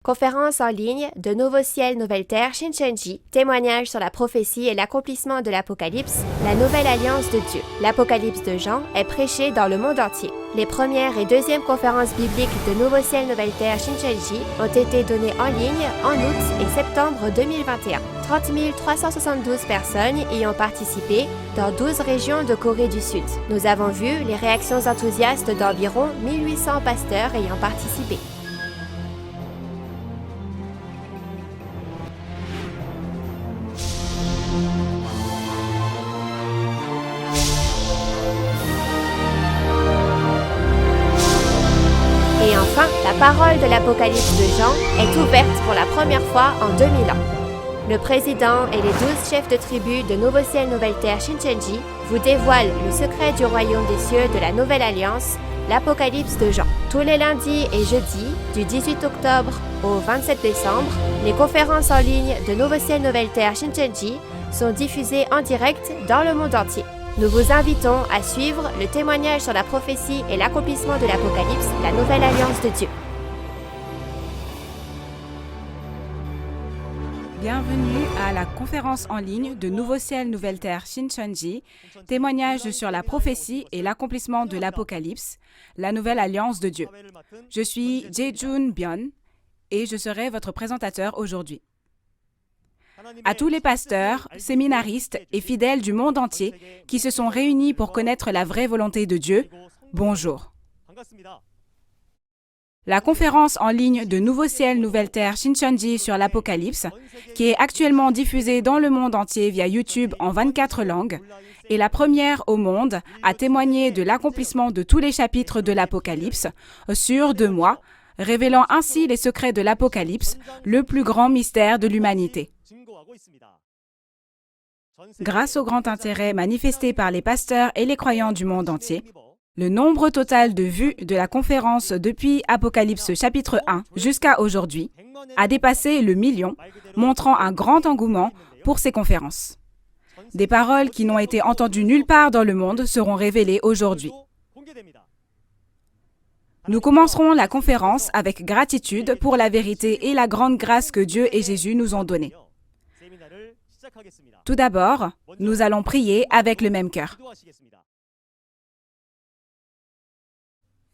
Conférence en ligne de Nouveau Ciel, Nouvelle Terre, Shincheonji, témoignage sur la prophétie et l'accomplissement de l'Apocalypse, la nouvelle alliance de Dieu. L'Apocalypse de Jean est prêché dans le monde entier. Les premières et deuxièmes conférences bibliques de Nouveau Ciel, Nouvelle Terre, Shincheonji ont été données en ligne en août et septembre 2021. 30 372 personnes y ont participé dans 12 régions de Corée du Sud. Nous avons vu les réactions enthousiastes d'environ 1800 pasteurs ayant participé. Et enfin, la parole de l'Apocalypse de Jean est ouverte pour la première fois en 2000 ans. Le président et les 12 chefs de tribu de Nouveau Ciel, Nouvelle Terre, Shincheonji vous dévoilent le secret du royaume des cieux de la Nouvelle Alliance, l'Apocalypse de Jean. Tous les lundis et jeudis, du 18 octobre au 27 décembre, les conférences en ligne de Nouveau Ciel, Nouvelle Terre, Shincheonji sont diffusées en direct dans le monde entier. Nous vous invitons à suivre le témoignage sur la prophétie et l'accomplissement de l'Apocalypse, la Nouvelle Alliance de Dieu. Bienvenue à la conférence en ligne de Nouveau Ciel, Nouvelle Terre, Shincheonji, témoignage sur la prophétie et l'accomplissement de l'Apocalypse, la Nouvelle Alliance de Dieu. Je suis Jae-jun Byun et je serai votre présentateur aujourd'hui. À tous les pasteurs, séminaristes et fidèles du monde entier qui se sont réunis pour connaître la vraie volonté de Dieu, bonjour. La conférence en ligne de Nouveau Ciel, Nouvelle Terre, Shincheonji sur l'Apocalypse, qui est actuellement diffusée dans le monde entier via YouTube en 24 langues, est la première au monde à témoigner de l'accomplissement de tous les chapitres de l'Apocalypse sur 2 mois, révélant ainsi les secrets de l'Apocalypse, le plus grand mystère de l'humanité. Grâce au grand intérêt manifesté par les pasteurs et les croyants du monde entier, le nombre total de vues de la conférence depuis Apocalypse chapitre 1 jusqu'à aujourd'hui a dépassé le 1 million, montrant un grand engouement pour ces conférences. Des paroles qui n'ont été entendues nulle part dans le monde seront révélées aujourd'hui. Nous commencerons la conférence avec gratitude pour la vérité et la grande grâce que Dieu et Jésus nous ont donnée. Tout d'abord, nous allons prier avec le même cœur.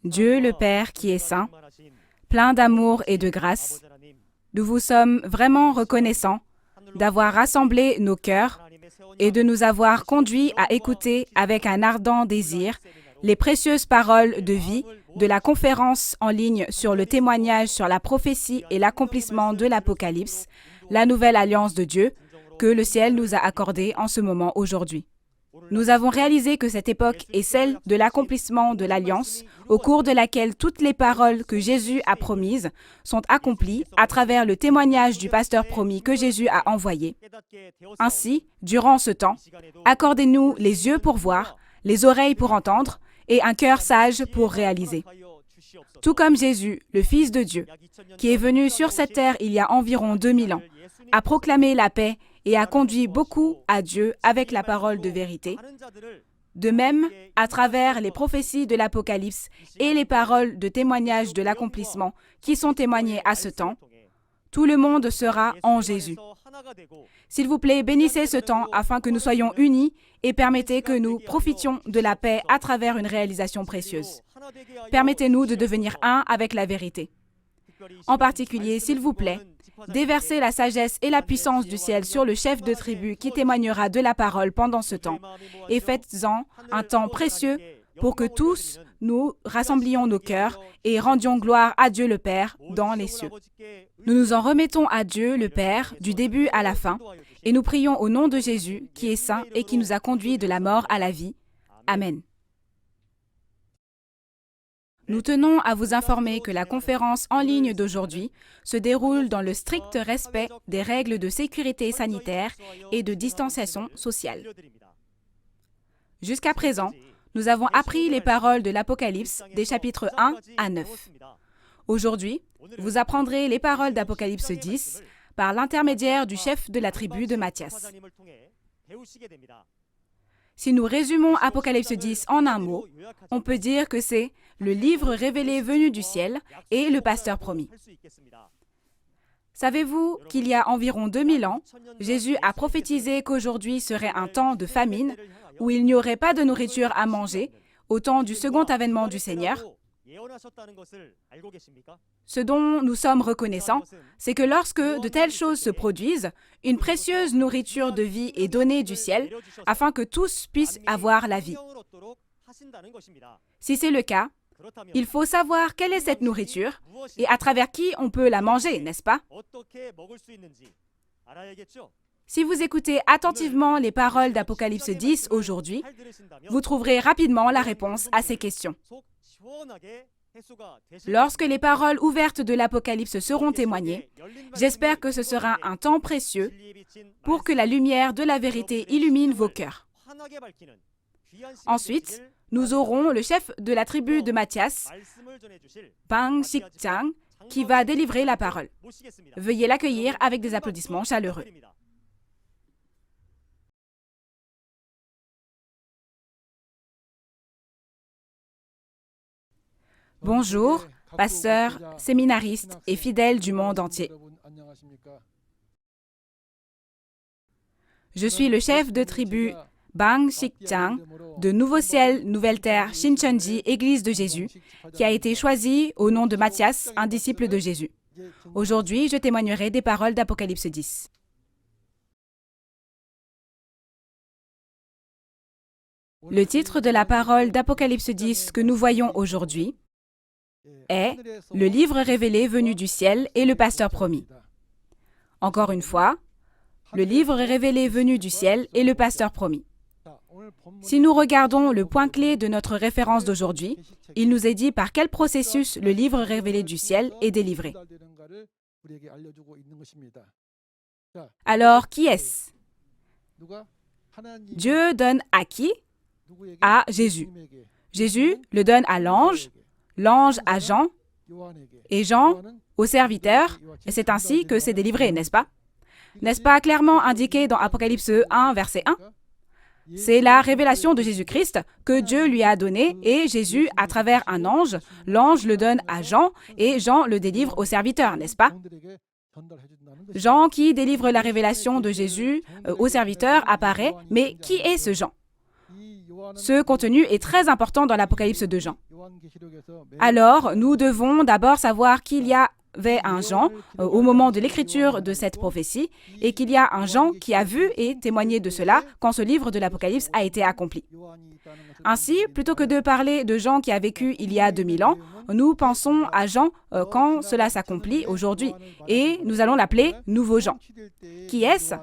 Dieu le Père qui est saint, plein d'amour et de grâce, nous vous sommes vraiment reconnaissants d'avoir rassemblé nos cœurs et de nous avoir conduits à écouter avec un ardent désir les précieuses paroles de vie de la conférence en ligne sur le témoignage sur la prophétie et l'accomplissement de l'Apocalypse, la nouvelle alliance de Dieu, que le ciel nous a accordée en ce moment aujourd'hui. Nous avons réalisé que cette époque est celle de l'accomplissement de l'Alliance, au cours de laquelle toutes les paroles que Jésus a promises sont accomplies à travers le témoignage du pasteur promis que Jésus a envoyé. Ainsi, durant ce temps, accordez-nous les yeux pour voir, les oreilles pour entendre et un cœur sage pour réaliser. Tout comme Jésus, le Fils de Dieu, qui est venu sur cette terre il y a environ 2000 ans, a proclamé la paix et a conduit beaucoup à Dieu avec la parole de vérité. De même, à travers les prophéties de l'Apocalypse et les paroles de témoignage de l'accomplissement qui sont témoignées à ce temps, tout le monde sera en Jésus. S'il vous plaît, bénissez ce temps afin que nous soyons unis et permettez que nous profitions de la paix à travers une réalisation précieuse. Permettez-nous de devenir un avec la vérité. En particulier, s'il vous plaît, déversez la sagesse et la puissance du ciel sur le chef de tribu qui témoignera de la parole pendant ce temps et faites-en un temps précieux pour que tous nous rassemblions nos cœurs et rendions gloire à Dieu le Père dans les cieux. Nous nous en remettons à Dieu le Père du début à la fin et nous prions au nom de Jésus qui est saint et qui nous a conduits de la mort à la vie. Amen. Nous tenons à vous informer que la conférence en ligne d'aujourd'hui se déroule dans le strict respect des règles de sécurité sanitaire et de distanciation sociale. Jusqu'à présent, nous avons appris les paroles de l'Apocalypse des chapitres 1 à 9. Aujourd'hui, vous apprendrez les paroles d'Apocalypse 10 par l'intermédiaire du chef de la tribu de Matthias. Si nous résumons Apocalypse 10 en un mot, on peut dire que c'est le livre révélé venu du ciel et le pasteur promis. Savez-vous qu'il y a environ 2000 ans, Jésus a prophétisé qu'aujourd'hui serait un temps de famine où il n'y aurait pas de nourriture à manger au temps du second avènement du Seigneur? Ce dont nous sommes reconnaissants, c'est que lorsque de telles choses se produisent, une précieuse nourriture de vie est donnée du ciel afin que tous puissent avoir la vie. Si c'est le cas, il faut savoir quelle est cette nourriture et à travers qui on peut la manger, n'est-ce pas? Si vous écoutez attentivement les paroles d'Apocalypse 10 aujourd'hui, vous trouverez rapidement la réponse à ces questions. Lorsque les paroles ouvertes de l'Apocalypse seront témoignées, j'espère que ce sera un temps précieux pour que la lumière de la vérité illumine vos cœurs. Ensuite, nous aurons le chef de la tribu de Matthias, Bang Sik-chang, qui va délivrer la parole. Veuillez l'accueillir avec des applaudissements chaleureux. Bonjour, pasteurs, séminaristes et fidèles du monde entier. Je suis le chef de tribu Bang Sik-chang de Nouveau Ciel, Nouvelle Terre, Shincheonji, Église de Jésus, qui a été choisi au nom de Matthias, un disciple de Jésus. Aujourd'hui, je témoignerai des paroles d'Apocalypse 10. Le titre de la parole d'Apocalypse 10 que nous voyons aujourd'hui est « Le livre révélé venu du ciel et le pasteur promis ». Encore une fois, le livre révélé venu du ciel et le pasteur promis. Si nous regardons le point clé de notre référence d'aujourd'hui, il nous est dit par quel processus le livre révélé du ciel est délivré. Alors, qui est-ce? Dieu donne à qui? À Jésus. Jésus le donne à l'ange, l'ange à Jean, et Jean au serviteur, et c'est ainsi que c'est délivré, n'est-ce pas? N'est-ce pas clairement indiqué dans Apocalypse 1, verset 1? C'est la révélation de Jésus-Christ que Dieu lui a donnée et Jésus, à travers un ange, l'ange le donne à Jean et Jean le délivre au serviteur, n'est-ce pas? Jean qui délivre la révélation de Jésus au serviteur apparaît, mais qui est ce Jean? Ce contenu est très important dans l'Apocalypse de Jean. Alors, nous devons d'abord savoir qu'il y avait un Jean au moment de l'écriture de cette prophétie et qu'il y a un Jean qui a vu et témoigné de cela quand ce livre de l'Apocalypse a été accompli. Ainsi, plutôt que de parler de Jean qui a vécu il y a 2000 ans, nous pensons à Jean quand cela s'accomplit aujourd'hui et nous allons l'appeler Nouveau Jean. Qui est-ce?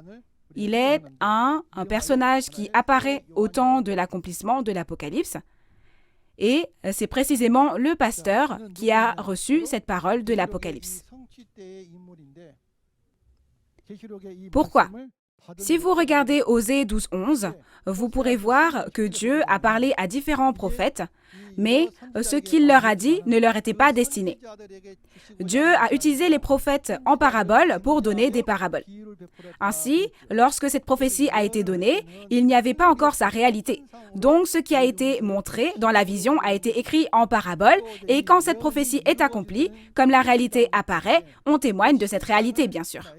Il est un personnage qui apparaît au temps de l'accomplissement de l'Apocalypse et c'est précisément le pasteur qui a reçu cette parole de l'Apocalypse. Pourquoi? Si vous regardez Osée 12:11, vous pourrez voir que Dieu a parlé à différents prophètes, mais ce qu'il leur a dit ne leur était pas destiné. Dieu a utilisé les prophètes en paraboles pour donner des paraboles. Ainsi, lorsque cette prophétie a été donnée, il n'y avait pas encore sa réalité. Donc, ce qui a été montré dans la vision a été écrit en parabole, et quand cette prophétie est accomplie, comme la réalité apparaît, on témoigne de cette réalité, bien sûr.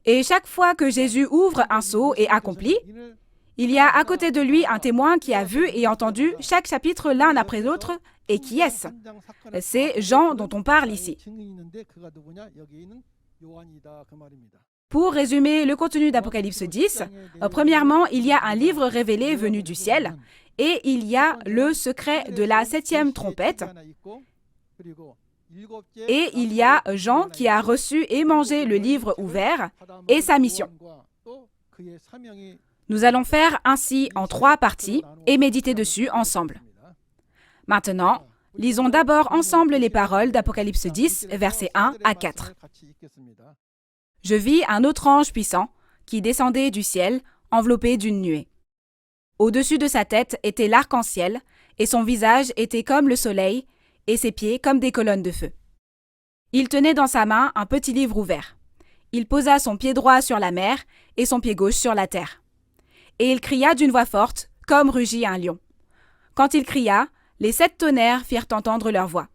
Et chaque fois que Jésus ouvre un sceau et accomplit, il y a à côté de lui un témoin qui a vu et entendu chaque chapitre l'un après l'autre. Et qui est-ce? C'est Jean dont on parle ici. Pour résumer le contenu d'Apocalypse 10, premièrement, il y a un livre révélé venu du ciel et il y a le secret de la 7e trompette. Et il y a Jean qui a reçu et mangé le livre ouvert et sa mission. Nous allons faire ainsi en 3 parties et méditer dessus ensemble. Maintenant, lisons d'abord ensemble les paroles d'Apocalypse 10, versets 1 à 4. Je vis un autre ange puissant qui descendait du ciel, enveloppé d'une nuée. Au-dessus de sa tête était l'arc-en-ciel, et son visage était comme le soleil, et ses pieds comme des colonnes de feu. Il tenait dans sa main un petit livre ouvert. Il posa son pied droit sur la mer et son pied gauche sur la terre. Et il cria d'une voix forte, comme rugit un lion. Quand il cria, les 7 tonnerres firent entendre leur voix.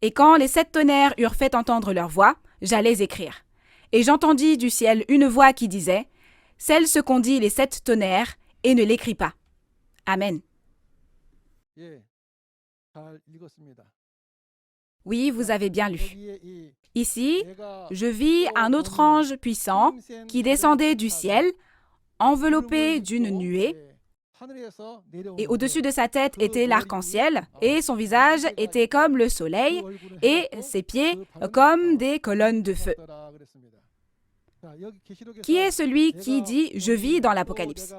Et quand les 7 tonnerres eurent fait entendre leur voix, j'allais écrire. Et j'entendis du ciel une voix qui disait « Scelle ce qu'ont dit les 7 tonnerres et ne l'écris pas. » Amen. Oui, vous avez bien lu. Ici, je vis un autre ange puissant qui descendait du ciel, enveloppé d'une nuée, et au-dessus de sa tête était l'arc-en-ciel, et son visage était comme le soleil, et ses pieds comme des colonnes de feu. Qui est celui qui dit « Je vis » dans l'Apocalypse?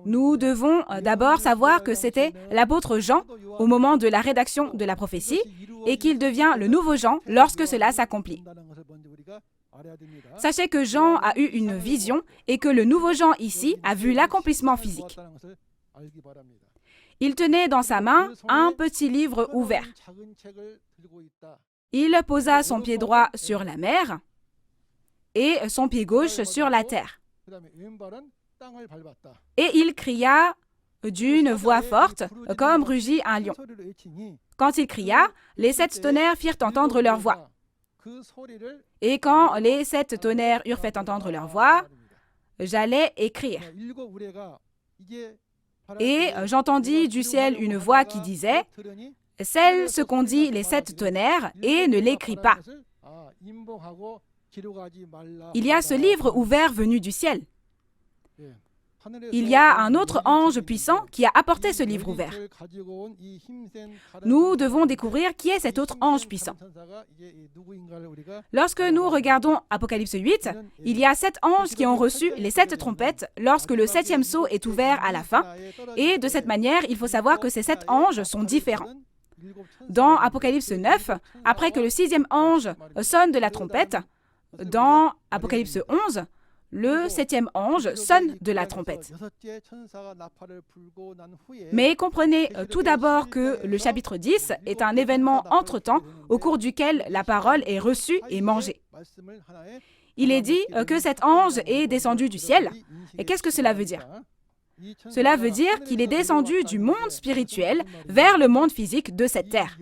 Nous devons d'abord savoir que c'était l'apôtre Jean au moment de la rédaction de la prophétie et qu'il devient le nouveau Jean lorsque cela s'accomplit. Sachez que Jean a eu une vision et que le nouveau Jean ici a vu l'accomplissement physique. Il tenait dans sa main un petit livre ouvert. Il posa son pied droit sur la mer et son pied gauche sur la terre. Et il cria d'une voix forte, comme rugit un lion. Quand il cria, les 7 tonnerres firent entendre leur voix. Et quand les 7 tonnerres eurent fait entendre leur voix, j'allais écrire. Et j'entendis du ciel une voix qui disait « Scelle ce qu'ont dit les 7 tonnerres et ne l'écris pas. » Il y a ce livre ouvert venu du ciel. Il y a un autre ange puissant qui a apporté ce livre ouvert. Nous devons découvrir qui est cet autre ange puissant. Lorsque nous regardons Apocalypse 8, il y a 7 anges qui ont reçu les 7 trompettes lorsque le 7e sceau est ouvert à la fin. Et de cette manière, il faut savoir que ces 7 anges sont différents. Dans Apocalypse 9, après que le 6e ange sonne de la trompette, dans Apocalypse 11, le 7e ange sonne de la trompette. Mais comprenez tout d'abord que le chapitre 10 est un événement entre-temps au cours duquel la parole est reçue et mangée. Il est dit que cet ange est descendu du ciel. Et qu'est-ce que cela veut dire? Cela veut dire qu'il est descendu du monde spirituel vers le monde physique de cette terre.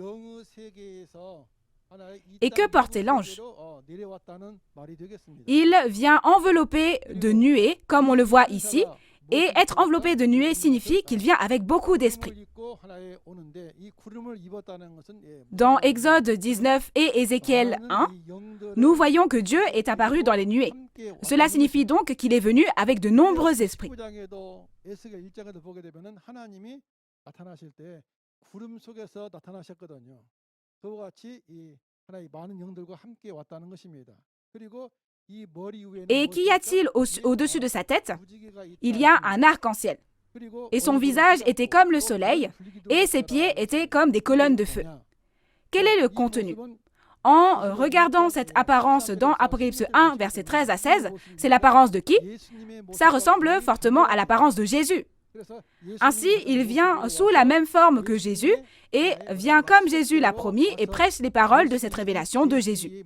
Et que portait l'ange? Il vient enveloppé de nuées, comme on le voit ici, et être enveloppé de nuées signifie qu'il vient avec beaucoup d'esprit. Dans Exode 19 et Ézéchiel 1, nous voyons que Dieu est apparu dans les nuées. Cela signifie donc qu'il est venu avec de nombreux esprits. Et qu'y a-t-il au-dessus de sa tête? Il y a un arc-en-ciel. Et son visage était comme le soleil, et ses pieds étaient comme des colonnes de feu. Quel est le contenu? En regardant cette apparence dans Apocalypse 1, versets 13 à 16, c'est l'apparence de qui? Ça ressemble fortement à l'apparence de Jésus. Ainsi, il vient sous la même forme que Jésus et vient comme Jésus l'a promis et prêche les paroles de cette révélation de Jésus.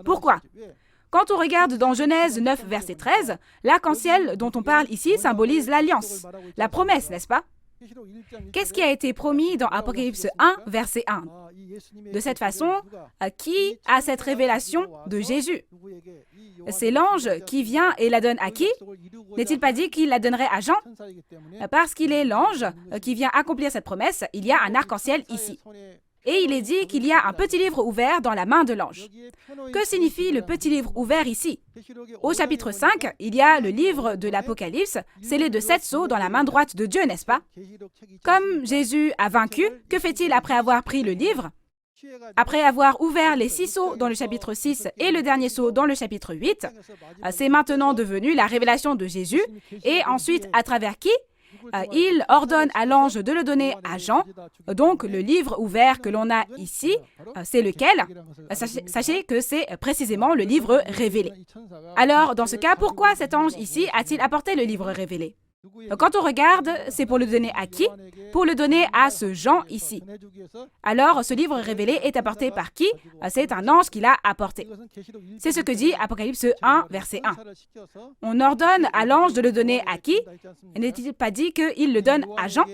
Pourquoi? Quand on regarde dans Genèse 9, verset 13, l'arc-en-ciel dont on parle ici symbolise l'alliance, la promesse, n'est-ce pas? Qu'est-ce qui a été promis dans Apocalypse 1, verset 1? De cette façon, qui a cette révélation de Jésus? C'est l'ange qui vient et la donne à qui? N'est-il pas dit qu'il la donnerait à Jean? Parce qu'il est l'ange qui vient accomplir cette promesse, il y a un arc-en-ciel ici. Et il est dit qu'il y a un petit livre ouvert dans la main de l'ange. Que signifie le petit livre ouvert ici? Au chapitre 5, il y a le livre de l'Apocalypse, scellé de 7 sceaux dans la main droite de Dieu, n'est-ce pas? Comme Jésus a vaincu, que fait-il après avoir pris le livre? Après avoir ouvert les 6 sceaux dans le chapitre 6 et le dernier sceau dans le chapitre 8, c'est maintenant devenu la révélation de Jésus. Et ensuite, à travers qui? Il ordonne à l'ange de le donner à Jean. Donc, le livre ouvert que l'on a ici, c'est lequel? Sachez que c'est précisément le livre révélé. Alors, dans ce cas, pourquoi cet ange ici a-t-il apporté le livre révélé? Quand on regarde, c'est pour le donner à qui? Pour le donner à ce Jean ici. Alors, ce livre révélé est apporté par qui? C'est un ange qui l'a apporté. C'est ce que dit Apocalypse 1, verset 1. On ordonne à l'ange de le donner à qui? N'est-il pas dit qu'il le donne à Jean?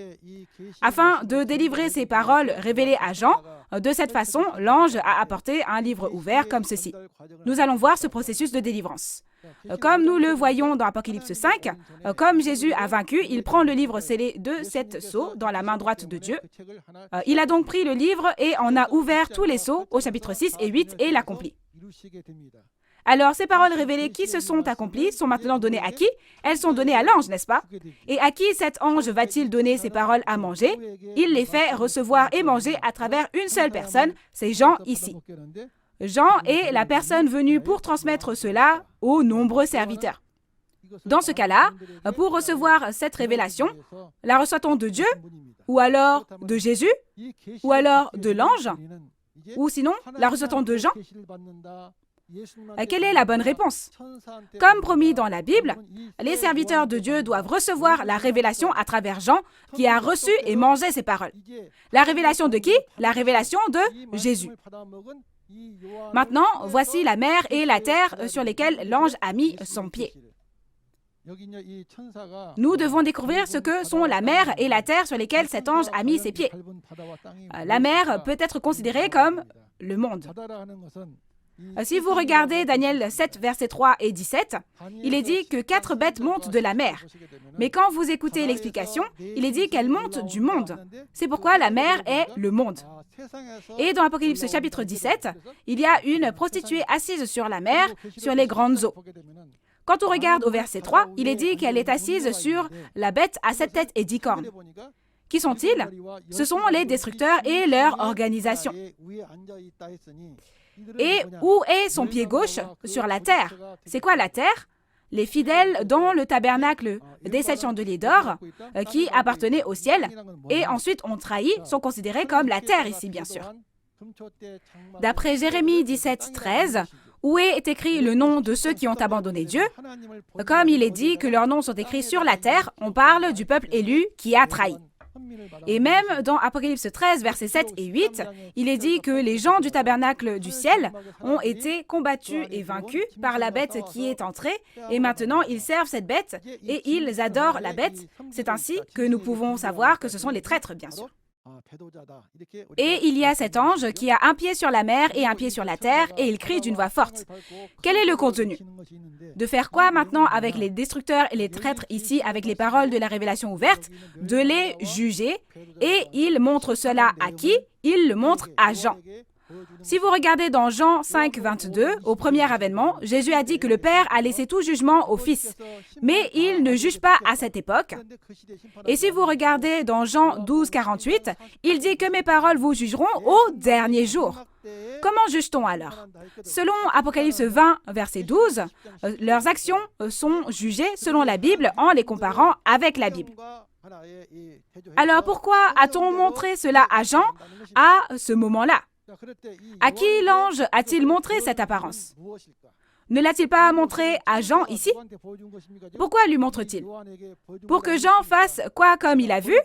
Afin de délivrer ces paroles révélées à Jean, de cette façon, l'ange a apporté un livre ouvert comme ceci. Nous allons voir ce processus de délivrance. Comme nous le voyons dans Apocalypse 5, comme Jésus a vaincu, il prend le livre scellé de 7 sceaux dans la main droite de Dieu. Il a donc pris le livre et en a ouvert tous les sceaux au chapitre 6 et 8 et l'accomplit. Alors, ces paroles révélées qui se sont accomplies sont maintenant données à qui? Elles sont données à l'ange, n'est-ce pas? Et à qui cet ange va-t-il donner ces paroles à manger? Il les fait recevoir et manger à travers une seule personne, c'est Jean ici. Jean est la personne venue pour transmettre cela aux nombreux serviteurs. Dans ce cas-là, pour recevoir cette révélation, la reçoit-on de Dieu, ou alors de Jésus, ou alors de l'ange, ou sinon, la reçoit-on de Jean? Quelle est la bonne réponse? Comme promis dans la Bible, les serviteurs de Dieu doivent recevoir la révélation à travers Jean, qui a reçu et mangé ces paroles. La révélation de qui? La révélation de Jésus. Maintenant, voici la mer et la terre sur lesquelles l'ange a mis son pied. Nous devons découvrir ce que sont la mer et la terre sur lesquelles cet ange a mis ses pieds. La mer peut être considérée comme le monde. Si vous regardez Daniel 7, versets 3 et 17, il est dit que 4 bêtes montent de la mer. Mais quand vous écoutez l'explication, il est dit qu'elles montent du monde. C'est pourquoi la mer est le monde. Et dans Apocalypse chapitre 17, il y a une prostituée assise sur la mer, sur les grandes eaux. Quand on regarde au verset 3, il est dit qu'elle est assise sur la bête à 7 têtes et 10 cornes. Qui sont-ils? Ce sont les destructeurs et leur organisation. Et où est son pied gauche? Sur la terre. C'est quoi la terre? Les fidèles dans le tabernacle des 7 chandeliers d'or qui appartenaient au ciel et ensuite ont trahi sont considérés comme la terre ici, bien sûr. D'après Jérémie 17, 13, où est écrit le nom de ceux qui ont abandonné Dieu? Comme il est dit que leurs noms sont écrits sur la terre, on parle du peuple élu qui a trahi. Et même dans Apocalypse 13, versets 7 et 8, il est dit que les gens du tabernacle du ciel ont été combattus et vaincus par la bête qui est entrée, et maintenant ils servent cette bête et ils adorent la bête. C'est ainsi que nous pouvons savoir que ce sont les traîtres, bien sûr. Et il y a cet ange qui a un pied sur la mer et un pied sur la terre, et il crie d'une voix forte. Quel est le contenu? De faire quoi maintenant avec les destructeurs et les traîtres ici, avec les paroles de la révélation ouverte? De les juger, et il montre cela à qui? Il le montre à Jean. Si vous regardez dans Jean 5, 22, au premier avènement, Jésus a dit que le Père a laissé tout jugement au Fils. Mais il ne juge pas à cette époque. Et si vous regardez dans Jean 12, 48, il dit que mes paroles vous jugeront au dernier jour. Comment juge-t-on alors? Selon Apocalypse 20, verset 12, leurs actions sont jugées selon la Bible en les comparant avec la Bible. Alors pourquoi a-t-on montré cela à Jean à ce moment-là? À qui l'ange a-t-il montré cette apparence? Ne l'a-t-il pas montré à Jean ici? Pourquoi lui montre-t-il? Pour que Jean fasse quoi comme il a vu?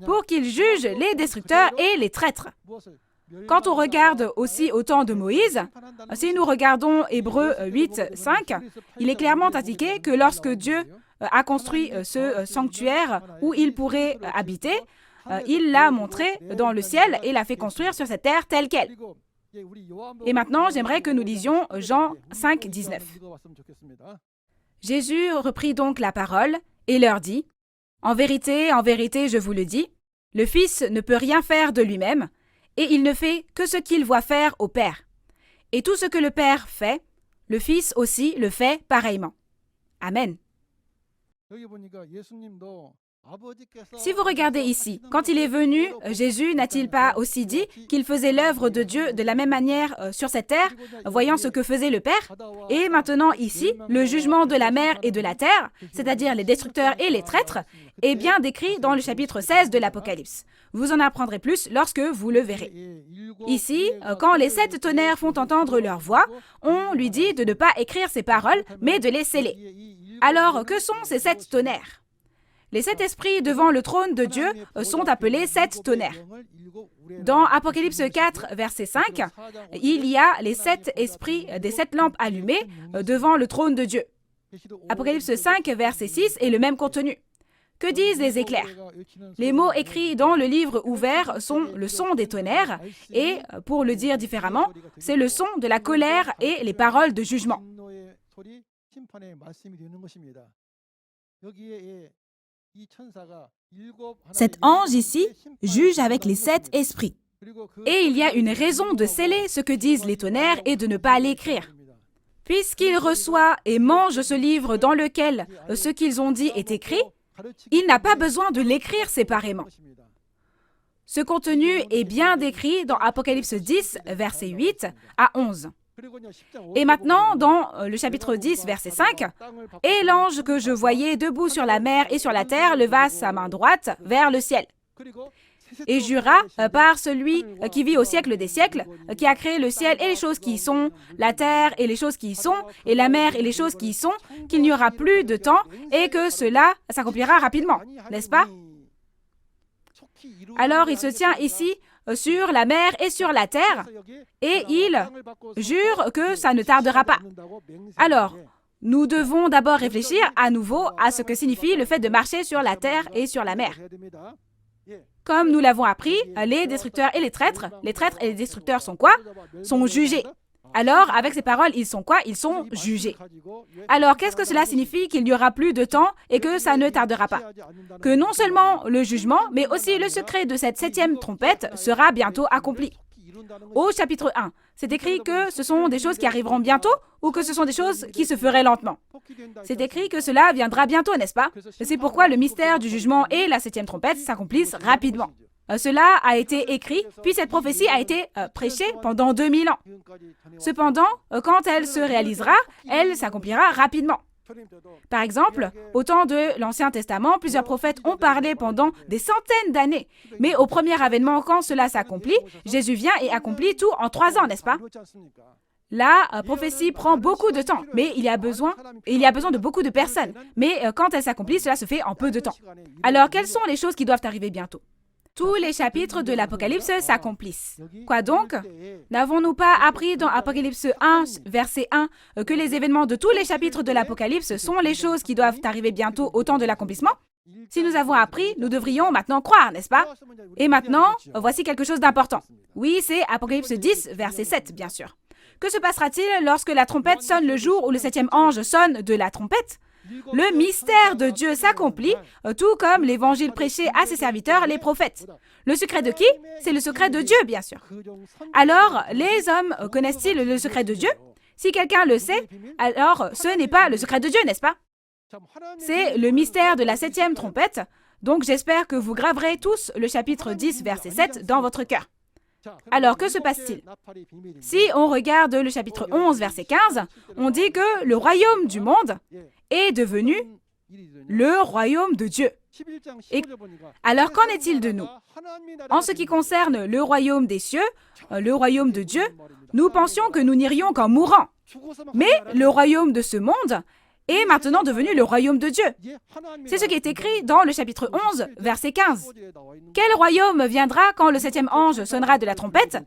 Pour qu'il juge les destructeurs et les traîtres. Quand on regarde aussi au temps de Moïse, si nous regardons Hébreux 8, 5, il est clairement indiqué que lorsque Dieu a construit ce sanctuaire où il pourrait habiter, il l'a montré dans le ciel et l'a fait construire sur cette terre telle qu'elle. Et maintenant, j'aimerais que nous lisions Jean 5, 19. Jésus reprit donc la parole et leur dit, « En vérité, je vous le dis, le Fils ne peut rien faire de lui-même, et il ne fait que ce qu'il voit faire au Père. Et tout ce que le Père fait, le Fils aussi le fait pareillement. Amen. » Si vous regardez ici, quand il est venu, Jésus n'a-t-il pas aussi dit qu'il faisait l'œuvre de Dieu de la même manière sur cette terre, voyant ce que faisait le Père? Et maintenant ici, le jugement de la mer et de la terre, c'est-à-dire les destructeurs et les traîtres, est bien décrit dans le chapitre 16 de l'Apocalypse. Vous en apprendrez plus lorsque vous le verrez. Ici, quand les 7 tonnerres font entendre leur voix, on lui dit de ne pas écrire ces paroles, mais de les sceller. Alors, que sont ces 7 tonnerres? Les 7 esprits devant le trône de Dieu sont appelés 7 tonnerres. Dans Apocalypse 4, verset 5, il y a les 7 esprits des 7 lampes allumées devant le trône de Dieu. Apocalypse 5, verset 6 est le même contenu. Que disent les éclairs? Les mots écrits dans le livre ouvert sont le son des tonnerres et, pour le dire différemment, c'est le son de la colère et les paroles de jugement. Cet ange ici juge avec les 7 esprits. Et il y a une raison de sceller ce que disent les tonnerres et de ne pas l'écrire. Puisqu'il reçoit et mange ce livre dans lequel ce qu'ils ont dit est écrit, il n'a pas besoin de l'écrire séparément. Ce contenu est bien décrit dans Apocalypse 10, versets 8 à 11. Et maintenant, dans le chapitre 10, verset 5, « Et l'ange que je voyais debout sur la mer et sur la terre leva sa main droite vers le ciel. Et jura par celui qui vit au siècle des siècles, qui a créé le ciel et les choses qui y sont, la terre et les choses qui y sont, et la mer et les choses qui y sont, qu'il n'y aura plus de temps et que cela s'accomplira rapidement. » N'est-ce pas? Alors il se tient ici sur la mer et sur la terre et il jure que ça ne tardera pas. Alors, nous devons d'abord réfléchir à nouveau à ce que signifie le fait de marcher sur la terre et sur la mer. Comme nous l'avons appris, les destructeurs et les traîtres et les destructeurs sont quoi? Sont jugés. Alors, avec ces paroles, ils sont quoi? Ils sont jugés. Alors, qu'est-ce que cela signifie qu'il n'y aura plus de temps et que ça ne tardera pas? Que non seulement le jugement, mais aussi le secret de cette 7e trompette sera bientôt accompli. Au chapitre 1, c'est écrit que ce sont des choses qui arriveront bientôt ou que ce sont des choses qui se feraient lentement. C'est écrit que cela viendra bientôt, n'est-ce pas? C'est pourquoi le mystère du jugement et la 7e trompette s'accomplissent rapidement. Cela a été écrit, puis cette prophétie a été prêchée pendant 2000 ans. Cependant, quand elle se réalisera, elle s'accomplira rapidement. Par exemple, au temps de l'Ancien Testament, plusieurs prophètes ont parlé pendant des centaines d'années. Mais au premier avènement, quand cela s'accomplit, Jésus vient et accomplit tout en 3 ans, n'est-ce pas? La prophétie prend beaucoup de temps, mais il y a besoin de beaucoup de personnes. Mais quand elle s'accomplit, cela se fait en peu de temps. Alors, quelles sont les choses qui doivent arriver bientôt? Tous les chapitres de l'Apocalypse s'accomplissent. Quoi donc? N'avons-nous pas appris dans Apocalypse 1, verset 1, que les événements de tous les chapitres de l'Apocalypse sont les choses qui doivent arriver bientôt au temps de l'accomplissement? Si nous avons appris, nous devrions maintenant croire, n'est-ce pas? Et maintenant, voici quelque chose d'important. Oui, c'est Apocalypse 10, verset 7, bien sûr. Que se passera-t-il lorsque la trompette sonne le jour où le 7e ange sonne de la trompette? Le mystère de Dieu s'accomplit, tout comme l'évangile prêché à ses serviteurs, les prophètes. Le secret de qui? C'est le secret de Dieu, bien sûr. Alors, les hommes connaissent-ils le secret de Dieu? Si quelqu'un le sait, alors ce n'est pas le secret de Dieu, n'est-ce pas? C'est le mystère de la 7e trompette, donc j'espère que vous graverez tous le chapitre 10, verset 7 dans votre cœur. Alors, que se passe-t-il? Si on regarde le chapitre 11, verset 15, on dit que le royaume du monde est devenu le royaume de Dieu. Et alors, qu'en est-il de nous? En ce qui concerne le royaume des cieux, le royaume de Dieu, nous pensions que nous n'irions qu'en mourant. Mais le royaume de ce monde est maintenant devenu le royaume de Dieu. C'est ce qui est écrit dans le chapitre 11, verset 15. Quel royaume viendra quand le 7e ange sonnera de la trompette?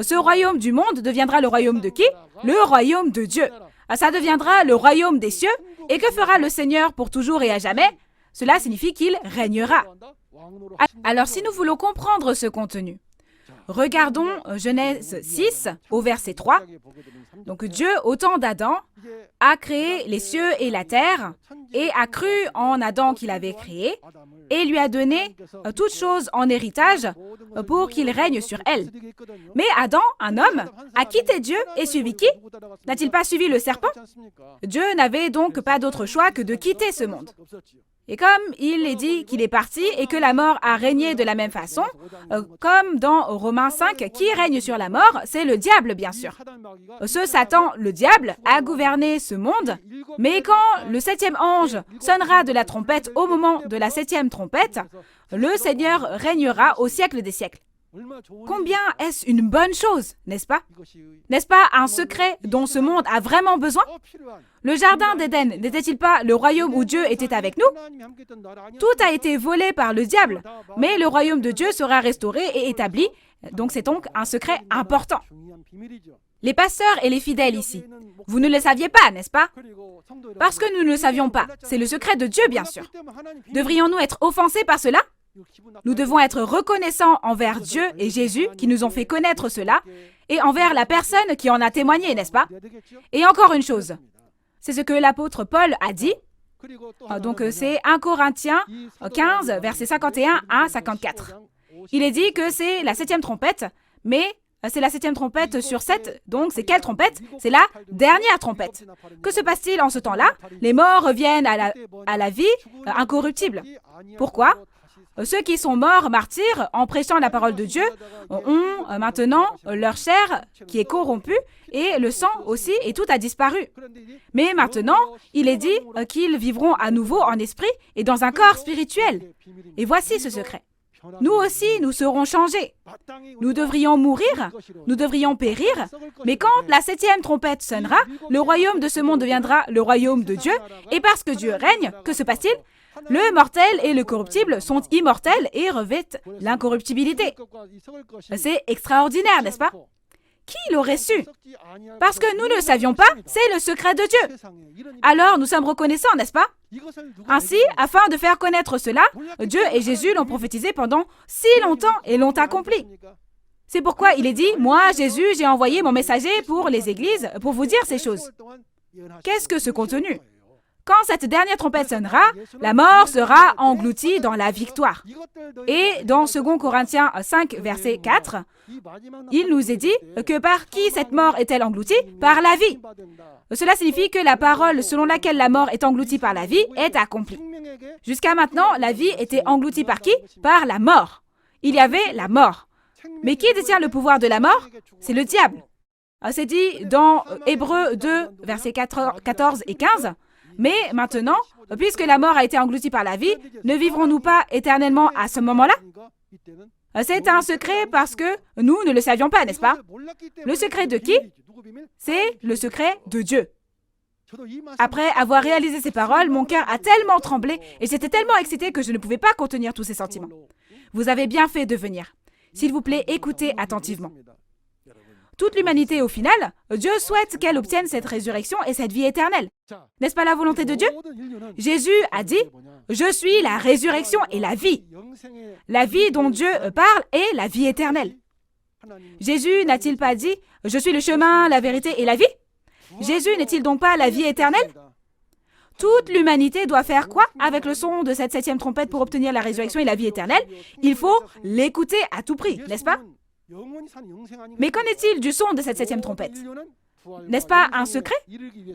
Ce royaume du monde deviendra le royaume de qui? Le royaume de Dieu. Ça deviendra le royaume des cieux. Et que fera le Seigneur pour toujours et à jamais? Cela signifie qu'il régnera. Alors, si nous voulons comprendre ce contenu, regardons Genèse 6 au verset 3. Donc Dieu, au temps d'Adam, a créé les cieux et la terre et a cru en Adam qu'il avait créé et lui a donné toutes choses en héritage pour qu'il règne sur elles. Mais Adam, un homme, a quitté Dieu et suivi qui? N'a-t-il pas suivi le serpent? Dieu n'avait donc pas d'autre choix que de quitter ce monde. Et comme il est dit qu'il est parti et que la mort a régné de la même façon, comme dans Romains 5, qui règne sur la mort? C'est le diable, bien sûr. Ce Satan, le diable, a gouverné ce monde, mais quand le 7e ange sonnera de la trompette au moment de la 7e trompette, le Seigneur régnera au siècle des siècles. Combien est-ce une bonne chose, n'est-ce pas? N'est-ce pas un secret dont ce monde a vraiment besoin? Le jardin d'Éden n'était-il pas le royaume où Dieu était avec nous? Tout a été volé par le diable, mais le royaume de Dieu sera restauré et établi, donc c'est donc un secret important. Les pasteurs et les fidèles ici, vous ne le saviez pas, n'est-ce pas? Parce que nous ne le savions pas, c'est le secret de Dieu, bien sûr. Devrions-nous être offensés par cela? Nous devons être reconnaissants envers Dieu et Jésus qui nous ont fait connaître cela et envers la personne qui en a témoigné, n'est-ce pas? Et encore une chose, c'est ce que l'apôtre Paul a dit. Donc c'est 1 Corinthiens 15, versets 51 à 54. Il est dit que c'est la 7e trompette, mais c'est la 7e trompette sur 7, donc c'est quelle trompette? C'est la dernière trompette. Que se passe-t-il en ce temps-là? Les morts reviennent à la vie incorruptible. Pourquoi? Ceux qui sont morts martyrs en prêchant la parole de Dieu ont maintenant leur chair qui est corrompue et le sang aussi et tout a disparu. Mais maintenant, il est dit qu'ils vivront à nouveau en esprit et dans un corps spirituel. Et voici ce secret. Nous aussi, nous serons changés. Nous devrions mourir, nous devrions périr, mais quand la 7e trompette sonnera, le royaume de ce monde deviendra le royaume de Dieu, et parce que Dieu règne, que se passe-t-il? Le mortel et le corruptible sont immortels et revêtent l'incorruptibilité. C'est extraordinaire, n'est-ce pas? Qui l'aurait su? Parce que nous ne le savions pas, c'est le secret de Dieu. Alors nous sommes reconnaissants, n'est-ce pas? Ainsi, afin de faire connaître cela, Dieu et Jésus l'ont prophétisé pendant si longtemps et l'ont accompli. C'est pourquoi il est dit, moi, Jésus, j'ai envoyé mon messager pour les églises pour vous dire ces choses. Qu'est-ce que ce contenu? Quand cette dernière trompette sonnera, la mort sera engloutie dans la victoire. Et dans 2 Corinthiens 5, verset 4, il nous est dit que par qui cette mort est-elle engloutie? Par la vie. Cela signifie que la parole selon laquelle la mort est engloutie par la vie est accomplie. Jusqu'à maintenant, la vie était engloutie par qui? Par la mort. Il y avait la mort. Mais qui détient le pouvoir de la mort? C'est le diable. C'est dit dans Hébreux 2, versets 14 et 15. Mais maintenant, puisque la mort a été engloutie par la vie, ne vivrons-nous pas éternellement à ce moment-là? C'est un secret parce que nous ne le savions pas, n'est-ce pas? Le secret de qui? C'est le secret de Dieu. Après avoir réalisé ces paroles, mon cœur a tellement tremblé et j'étais tellement excité que je ne pouvais pas contenir tous ces sentiments. Vous avez bien fait de venir. S'il vous plaît, écoutez attentivement. Toute l'humanité, au final, Dieu souhaite qu'elle obtienne cette résurrection et cette vie éternelle. N'est-ce pas la volonté de Dieu? Jésus a dit, « Je suis la résurrection et la vie. » La vie dont Dieu parle est la vie éternelle. Jésus n'a-t-il pas dit, « Je suis le chemin, la vérité et la vie » Jésus n'est-il donc pas la vie éternelle? Toute l'humanité doit faire quoi avec le son de cette 7e trompette pour obtenir la résurrection et la vie éternelle? Il faut l'écouter à tout prix, n'est-ce pas? Mais qu'en est-il du son de cette 7e trompette? N'est-ce pas un secret?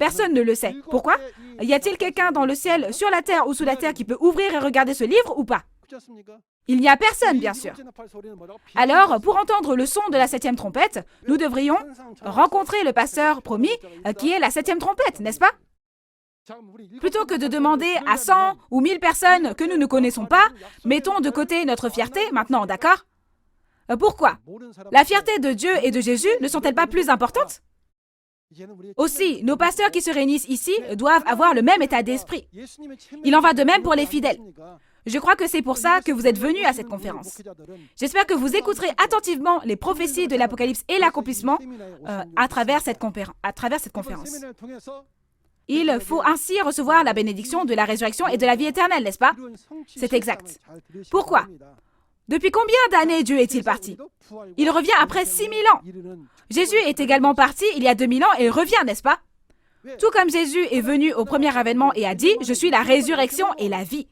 Personne ne le sait. Pourquoi? Y a-t-il quelqu'un dans le ciel, sur la terre ou sous la terre qui peut ouvrir et regarder ce livre ou pas? Il n'y a personne, bien sûr. Alors, pour entendre le son de la 7e trompette, nous devrions rencontrer le pasteur promis qui est la 7e trompette, n'est-ce pas? Plutôt que de demander à 100 ou 1000 personnes que nous ne connaissons pas, mettons de côté notre fierté maintenant, d'accord? Pourquoi? La fierté de Dieu et de Jésus ne sont-elles pas plus importantes? Aussi, nos pasteurs qui se réunissent ici doivent avoir le même état d'esprit. Il en va de même pour les fidèles. Je crois que c'est pour ça que vous êtes venus à cette conférence. J'espère que vous écouterez attentivement les prophéties de l'Apocalypse et l'accomplissement à travers cette conférence. Il faut ainsi recevoir la bénédiction de la résurrection et de la vie éternelle, n'est-ce pas? C'est exact. Pourquoi? Depuis combien d'années Dieu est-il parti? Il revient après 6000 ans. Jésus est également parti il y a 2000 ans et il revient, n'est-ce pas? Tout comme Jésus est venu au premier avènement et a dit « Je suis la résurrection et la vie ».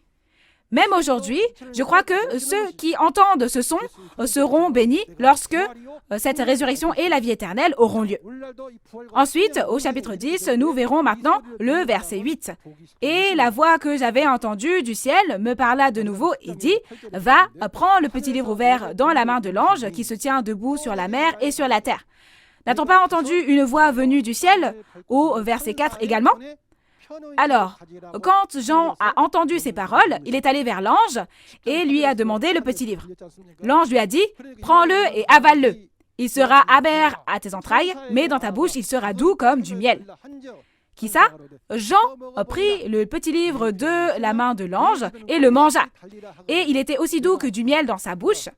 Même aujourd'hui, je crois que ceux qui entendent ce son seront bénis lorsque cette résurrection et la vie éternelle auront lieu. Ensuite, au chapitre 10, nous verrons maintenant le verset 8. « Et la voix que j'avais entendue du ciel me parla de nouveau et dit « Va, prends le petit livre ouvert dans la main de l'ange qui se tient debout sur la mer et sur la terre. » N'a-t-on pas entendu une voix venue du ciel au verset 4 également? Alors, quand Jean a entendu ces paroles, il est allé vers l'ange et lui a demandé le petit livre. L'ange lui a dit, « Prends-le et avale-le. Il sera amer à tes entrailles, mais dans ta bouche, il sera doux comme du miel. » Qui ça? Jean prit le petit livre de la main de l'ange et le mangea. Et il était aussi doux que du miel dans sa bouche.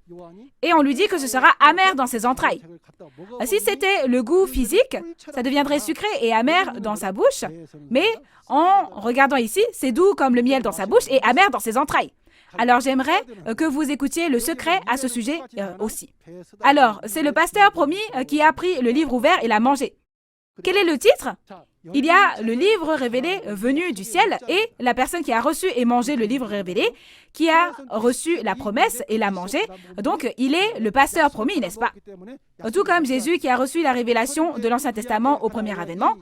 Et on lui dit que ce sera amer dans ses entrailles. Si c'était le goût physique, ça deviendrait sucré et amer dans sa bouche. Mais en regardant ici, c'est doux comme le miel dans sa bouche et amer dans ses entrailles. Alors j'aimerais que vous écoutiez le secret à ce sujet aussi. Alors, c'est le pasteur promis qui a pris le livre ouvert et l'a mangé. Quel est le titre? Il y a le livre révélé venu du ciel et la personne qui a reçu et mangé le livre révélé, qui a reçu la promesse et l'a mangé. Donc, il est le pasteur promis, n'est-ce pas? Tout comme Jésus qui a reçu la révélation de l'Ancien Testament au premier avènement,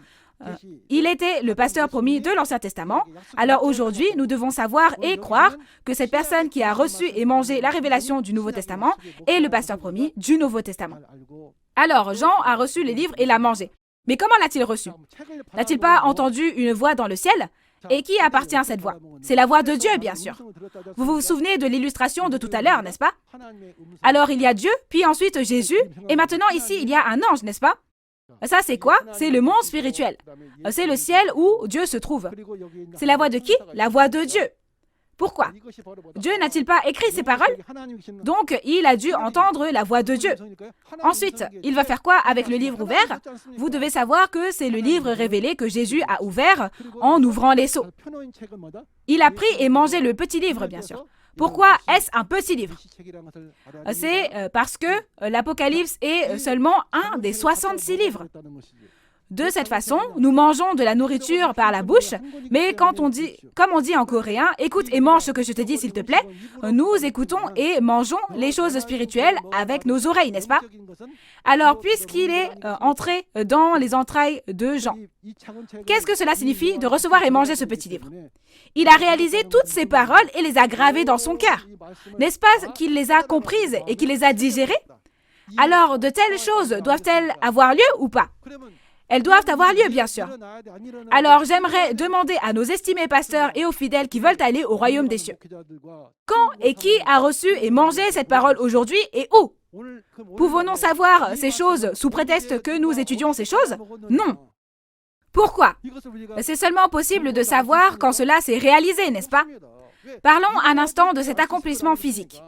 il était le pasteur promis de l'Ancien Testament. Alors aujourd'hui, nous devons savoir et croire que cette personne qui a reçu et mangé la révélation du Nouveau Testament est le pasteur promis du Nouveau Testament. Alors, Jean a reçu les livres et l'a mangé. Mais comment l'a-t-il reçu? N'a-t-il pas entendu une voix dans le ciel? Et qui appartient à cette voix? C'est la voix de Dieu, bien sûr. Vous vous souvenez de l'illustration de tout à l'heure, n'est-ce pas? Alors il y a Dieu, puis ensuite Jésus, et maintenant ici il y a un ange, n'est-ce pas? Ça c'est quoi? C'est le monde spirituel. C'est le ciel où Dieu se trouve. C'est la voix de qui? La voix de Dieu. Pourquoi? Dieu n'a-t-il pas écrit ces paroles? Donc, il a dû entendre la voix de Dieu. Ensuite, il va faire quoi avec le livre ouvert? Vous devez savoir que c'est le livre révélé que Jésus a ouvert en ouvrant les seaux. Il a pris et mangé le petit livre, bien sûr. Pourquoi est-ce un petit livre? C'est parce que l'Apocalypse est seulement un des 66 livres. De cette façon, nous mangeons de la nourriture par la bouche, mais comme on dit en coréen, écoute et mange ce que je te dis s'il te plaît, nous écoutons et mangeons les choses spirituelles avec nos oreilles, n'est-ce pas? Alors, puisqu'il est entré dans les entrailles de Jean, qu'est-ce que cela signifie de recevoir et manger ce petit livre? Il a réalisé toutes ces paroles et les a gravées dans son cœur. N'est-ce pas qu'il les a comprises et qu'il les a digérées? Alors, de telles choses doivent-elles avoir lieu ou pas? Elles doivent avoir lieu, bien sûr. Alors, j'aimerais demander à nos estimés pasteurs et aux fidèles qui veulent aller au royaume des cieux. Quand et qui a reçu et mangé cette parole aujourd'hui et où? Pouvons-nous savoir ces choses sous prétexte que nous étudions ces choses? Non. Pourquoi? C'est seulement possible de savoir quand cela s'est réalisé, n'est-ce pas? Parlons un instant de cet accomplissement physique.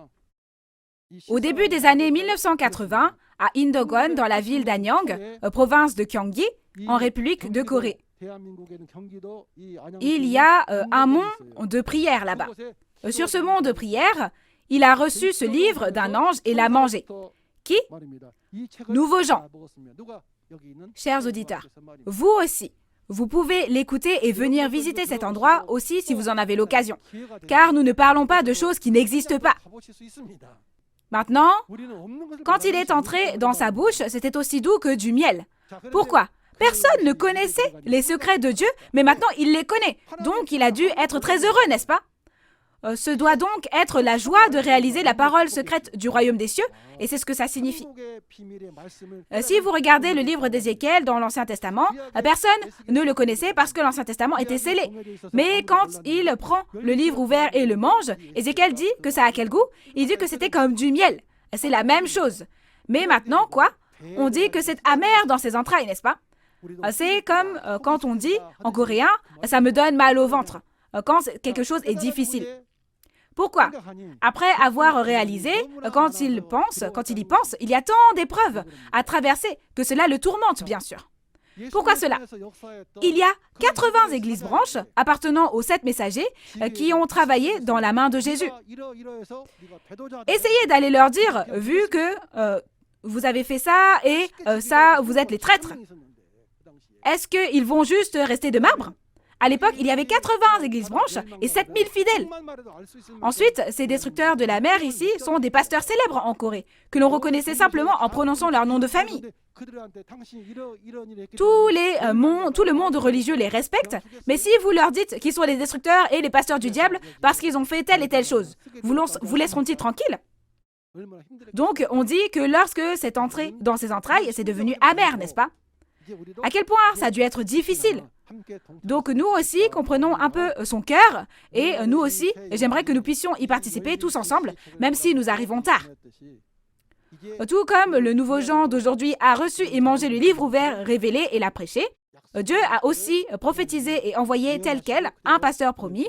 Au début des années 1980, à Indogon, dans la ville d'Anyang, province de Gyeonggi, en République de Corée. Il y a un mont de prière là-bas. Sur ce mont de prière, il a reçu ce livre d'un ange et l'a mangé. Qui? Nouveau Jean. Chers auditeurs, vous aussi, vous pouvez l'écouter et venir visiter cet endroit aussi si vous en avez l'occasion, car nous ne parlons pas de choses qui n'existent pas. Maintenant, quand il est entré dans sa bouche, c'était aussi doux que du miel. Pourquoi? Personne ne connaissait les secrets de Dieu, mais maintenant il les connaît. Donc il a dû être très heureux, n'est-ce pas? Ce doit donc être la joie de réaliser la parole secrète du royaume des cieux, et c'est ce que ça signifie. Si vous regardez le livre d'Ézéchiel dans l'Ancien Testament, personne ne le connaissait parce que l'Ancien Testament était scellé. Mais quand il prend le livre ouvert et le mange, Ézéchiel dit que ça a quel goût? Il dit que c'était comme du miel. C'est la même chose. Mais maintenant, quoi? On dit que c'est amer dans ses entrailles, n'est-ce pas? C'est comme quand on dit en coréen, ça me donne mal au ventre, quand quelque chose est difficile. Pourquoi? Après avoir réalisé, quand il y pense, il y a tant d'épreuves à traverser que cela le tourmente, bien sûr. Pourquoi cela? Il y a 80 églises branches appartenant aux 7 messagers qui ont travaillé dans la main de Jésus. Essayez d'aller leur dire, vu que vous avez fait ça et ça, vous êtes les traîtres. Est-ce qu'ils vont juste rester de marbre? À l'époque, il y avait 80 églises branches et 7000 fidèles. Ensuite, ces destructeurs de la mer ici sont des pasteurs célèbres en Corée, que l'on reconnaissait simplement en prononçant leur nom de famille. Tout le monde religieux les respecte, mais si vous leur dites qu'ils sont les destructeurs et les pasteurs du diable parce qu'ils ont fait telle et telle chose, vous laisseront-ils tranquilles? Donc, on dit que lorsque c'est entré dans ses entrailles, c'est devenu amer, n'est-ce pas? À quel point ça a dû être difficile. Donc nous aussi comprenons un peu son cœur et nous aussi, j'aimerais que nous puissions y participer tous ensemble, même si nous arrivons tard. Tout comme le nouveau Jean d'aujourd'hui a reçu et mangé le livre ouvert, révélé et l'a prêché, Dieu a aussi prophétisé et envoyé tel quel un pasteur promis,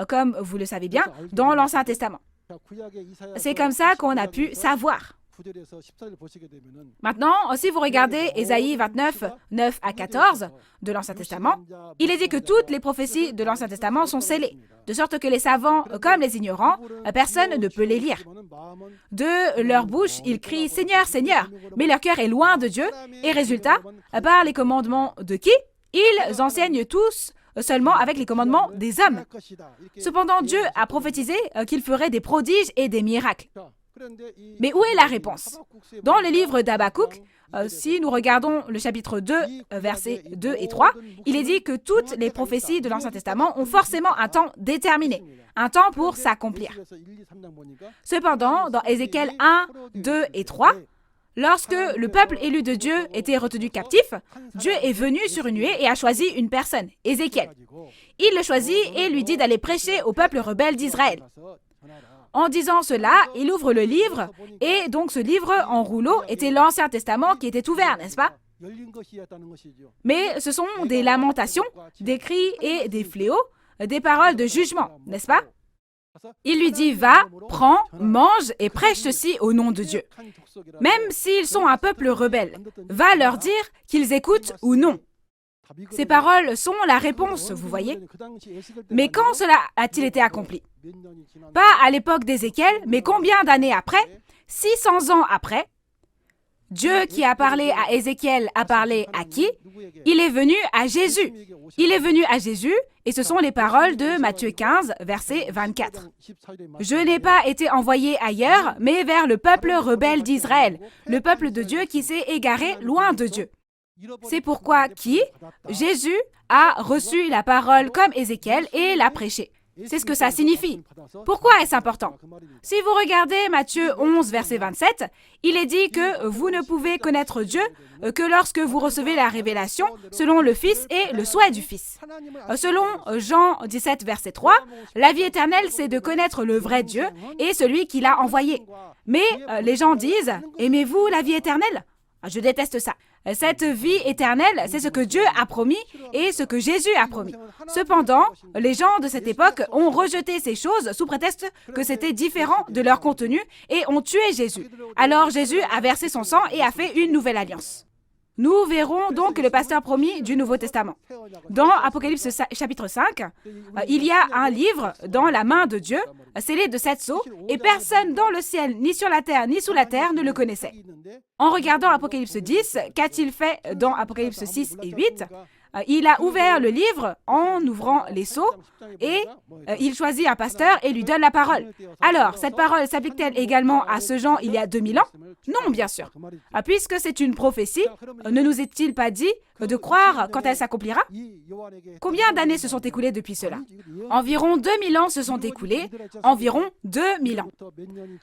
comme vous le savez bien, dans l'Ancien Testament. C'est comme ça qu'on a pu savoir. Maintenant, si vous regardez Ésaïe 29, 9 à 14 de l'Ancien Testament, il est dit que toutes les prophéties de l'Ancien Testament sont scellées, de sorte que les savants comme les ignorants, personne ne peut les lire. De leur bouche, ils crient « Seigneur, Seigneur », mais leur cœur est loin de Dieu, et résultat, par les commandements de qui? Ils enseignent tous seulement avec les commandements des hommes. Cependant, Dieu a prophétisé qu'il ferait des prodiges et des miracles. Mais où est la réponse? Dans le livre d'Habakkuk, si nous regardons le chapitre 2, versets 2 et 3, il est dit que toutes les prophéties de l'Ancien Testament ont forcément un temps déterminé, un temps pour s'accomplir. Cependant, dans Ézéchiel 1, 2 et 3, lorsque le peuple élu de Dieu était retenu captif, Dieu est venu sur une nuée et a choisi une personne, Ézéchiel. Il le choisit et lui dit d'aller prêcher au peuple rebelle d'Israël. En disant cela, il ouvre le livre, et donc ce livre en rouleau était l'Ancien Testament qui était ouvert, n'est-ce pas? Mais ce sont des lamentations, des cris et des fléaux, des paroles de jugement, n'est-ce pas? Il lui dit « Va, prends, mange et prêche ceci au nom de Dieu. Même s'ils sont un peuple rebelle, va leur dire qu'ils écoutent ou non. » Ces paroles sont la réponse, vous voyez. Mais quand cela a-t-il été accompli? Pas à l'époque d'Ézéchiel, mais combien d'années après? 600 ans après. Dieu qui a parlé à Ézéchiel a parlé à qui? Il est venu à Jésus. Il est venu à Jésus, et ce sont les paroles de Matthieu 15, verset 24. Je n'ai pas été envoyé ailleurs, mais vers le peuple rebelle d'Israël, le peuple de Dieu qui s'est égaré loin de Dieu. C'est pourquoi qui? Jésus a reçu la parole comme Ézéchiel et l'a prêchée. C'est ce que ça signifie. Pourquoi est-ce important? Si vous regardez Matthieu 11, verset 27, il est dit que vous ne pouvez connaître Dieu que lorsque vous recevez la révélation selon le Fils et le souhait du Fils. Selon Jean 17, verset 3, la vie éternelle, c'est de connaître le vrai Dieu et celui qui l'a envoyé. Mais les gens disent, aimez-vous la vie éternelle? Je déteste ça. Cette vie éternelle, c'est ce que Dieu a promis et ce que Jésus a promis. Cependant, les gens de cette époque ont rejeté ces choses sous prétexte que c'était différent de leur contenu et ont tué Jésus. Alors Jésus a versé son sang et a fait une nouvelle alliance. Nous verrons donc le pasteur promis du Nouveau Testament. Dans Apocalypse chapitre 5, il y a un livre dans la main de Dieu, scellé de 7 sceaux, et personne dans le ciel, ni sur la terre, ni sous la terre ne le connaissait. En regardant Apocalypse 10, qu'a-t-il fait dans Apocalypse 6 et 8? Il a ouvert le livre en ouvrant les sceaux et il choisit un pasteur et lui donne la parole. Alors, cette parole s'applique-t-elle également à ce Jean il y a 2000 ans? Non, bien sûr. Puisque c'est une prophétie, ne nous est-il pas dit de croire quand elle s'accomplira? Combien d'années se sont écoulées depuis cela? Environ 2000 ans se sont écoulés, environ 2000 ans.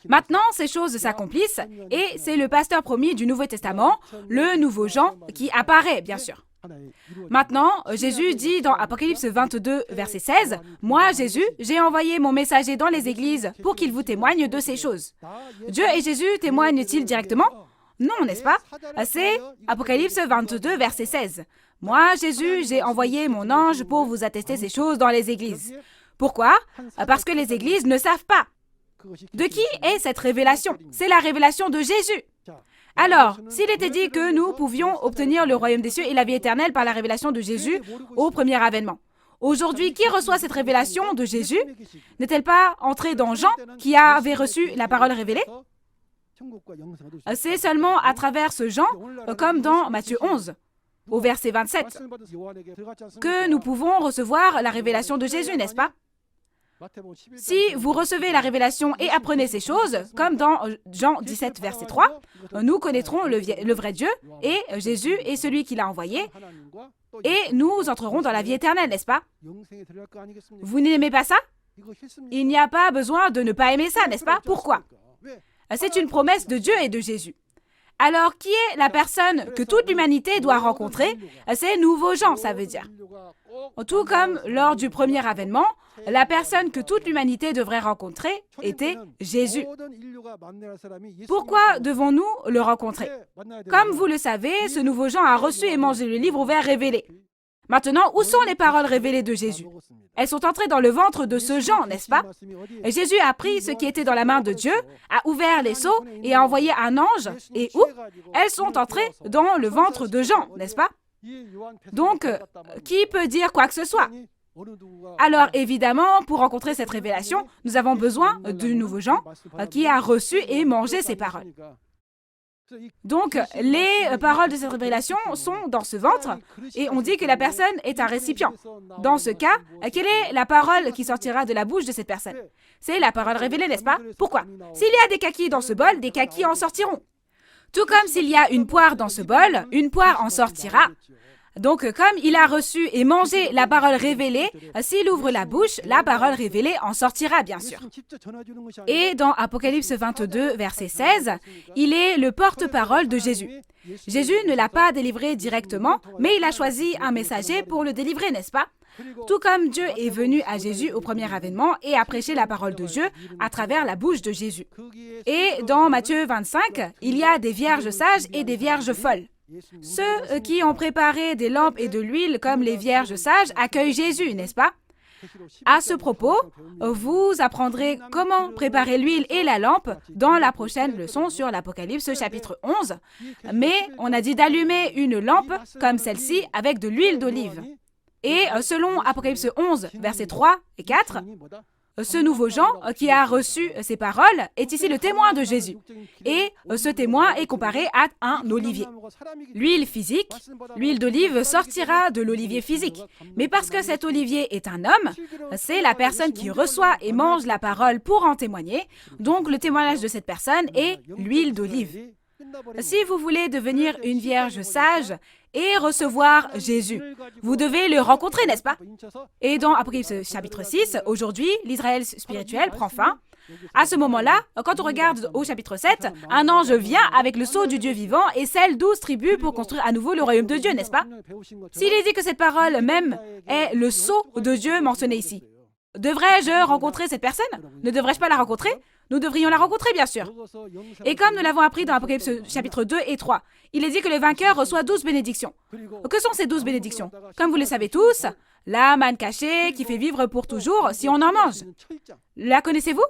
Maintenant, ces choses s'accomplissent et c'est le pasteur promis du Nouveau Testament, le nouveau Jean, qui apparaît, bien sûr. Maintenant, Jésus dit dans Apocalypse 22, verset 16, « Moi, Jésus, j'ai envoyé mon messager dans les églises pour qu'il vous témoigne de ces choses. » Dieu et Jésus témoignent-ils directement? Non, n'est-ce pas? C'est Apocalypse 22, verset 16. « Moi, Jésus, j'ai envoyé mon ange pour vous attester ces choses dans les églises. » Pourquoi? Parce que les églises ne savent pas. De qui est cette révélation? C'est la révélation de Jésus. Alors, s'il était dit que nous pouvions obtenir le royaume des cieux et la vie éternelle par la révélation de Jésus au premier avènement, aujourd'hui, qui reçoit cette révélation de Jésus? N'est-elle pas entrée dans Jean, qui avait reçu la parole révélée? C'est seulement à travers ce Jean, comme dans Matthieu 11, au verset 27, que nous pouvons recevoir la révélation de Jésus, n'est-ce pas? Si vous recevez la révélation et apprenez ces choses, comme dans Jean 17, verset 3, nous connaîtrons le vrai Dieu et Jésus est celui qui l'a envoyé et nous entrerons dans la vie éternelle, n'est-ce pas? Vous n'aimez pas ça? Il n'y a pas besoin de ne pas aimer ça, n'est-ce pas? Pourquoi? C'est une promesse de Dieu et de Jésus. Alors, qui est la personne que toute l'humanité doit rencontrer? C'est nouveaux gens, ça veut dire. Tout comme lors du premier avènement, la personne que toute l'humanité devrait rencontrer était Jésus. Pourquoi devons-nous le rencontrer? Comme vous le savez, ce nouveau Jean a reçu et mangé le livre ouvert révélé. Maintenant, où sont les paroles révélées de Jésus? Elles sont entrées dans le ventre de ce Jean, n'est-ce pas? Jésus a pris ce qui était dans la main de Dieu, a ouvert les seaux et a envoyé un ange. Et où? Elles sont entrées dans le ventre de Jean, n'est-ce pas? Donc, qui peut dire quoi que ce soit? Alors, évidemment, pour rencontrer cette révélation, nous avons besoin du nouveau Jean qui a reçu et mangé ces paroles. Donc, les paroles de cette révélation sont dans ce ventre et on dit que la personne est un récipient. Dans ce cas, quelle est la parole qui sortira de la bouche de cette personne? C'est la parole révélée, n'est-ce pas? Pourquoi? S'il y a des kakis dans ce bol, des kakis en sortiront. Tout comme s'il y a une poire dans ce bol, une poire en sortira. Donc, comme il a reçu et mangé la parole révélée, s'il ouvre la bouche, la parole révélée en sortira, bien sûr. Et dans Apocalypse 22, verset 16, il est le porte-parole de Jésus. Jésus ne l'a pas délivré directement, mais il a choisi un messager pour le délivrer, n'est-ce pas? Tout comme Dieu est venu à Jésus au premier avènement et a prêché la parole de Dieu à travers la bouche de Jésus. Et dans Matthieu 25, il y a des vierges sages et des vierges folles. Ceux qui ont préparé des lampes et de l'huile comme les vierges sages accueillent Jésus, n'est-ce pas? À ce propos, vous apprendrez comment préparer l'huile et la lampe dans la prochaine leçon sur l'Apocalypse chapitre 11. Mais on a dit d'allumer une lampe comme celle-ci avec de l'huile d'olive. Et selon Apocalypse 11, versets 3 et 4, ce nouveau Jean qui a reçu ces paroles est ici le témoin de Jésus. Et ce témoin est comparé à un olivier. L'huile physique, l'huile d'olive sortira de l'olivier physique. Mais parce que cet olivier est un homme, c'est la personne qui reçoit et mange la parole pour en témoigner. Donc le témoignage de cette personne est l'huile d'olive. Si vous voulez devenir une vierge sage et recevoir Jésus, vous devez le rencontrer, n'est-ce pas? Et dans Apocalypse chapitre 6, aujourd'hui, l'Israël spirituel prend fin. À ce moment-là, quand on regarde au chapitre 7, un ange vient avec le sceau du Dieu vivant et scelle 12 tribus pour construire à nouveau le royaume de Dieu, n'est-ce pas? S'il est dit que cette parole même est le sceau de Dieu mentionné ici, devrais-je rencontrer cette personne? Ne devrais-je pas la rencontrer? Nous devrions la rencontrer, bien sûr. Et comme nous l'avons appris dans Apocalypse chapitre 2 et 3, il est dit que le vainqueur reçoit 12 bénédictions. Que sont ces 12 bénédictions? Comme vous le savez tous, la manne cachée qui fait vivre pour toujours si on en mange. La connaissez-vous?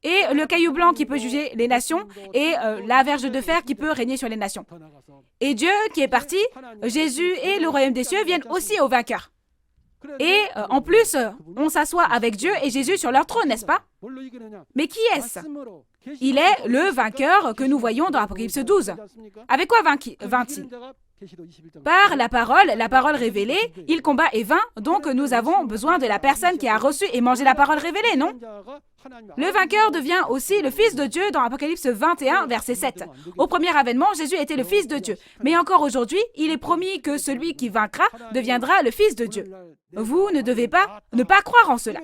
Et le caillou blanc qui peut juger les nations et la verge de fer qui peut régner sur les nations. Et Dieu qui est parti, Jésus et le royaume des cieux viennent aussi au vainqueur. Et en plus, on s'assoit avec Dieu et Jésus sur leur trône, n'est-ce pas? Mais qui est-ce? Il est le vainqueur que nous voyons dans Apocalypse 12. Avec quoi vainc-il? Par la parole révélée, il combat et vainc, donc nous avons besoin de la personne qui a reçu et mangé la parole révélée, non? Le vainqueur devient aussi le Fils de Dieu dans Apocalypse 21, verset 7. Au premier avènement, Jésus était le Fils de Dieu. Mais encore aujourd'hui, il est promis que celui qui vaincra deviendra le Fils de Dieu. Vous ne devez pas ne pas croire en cela.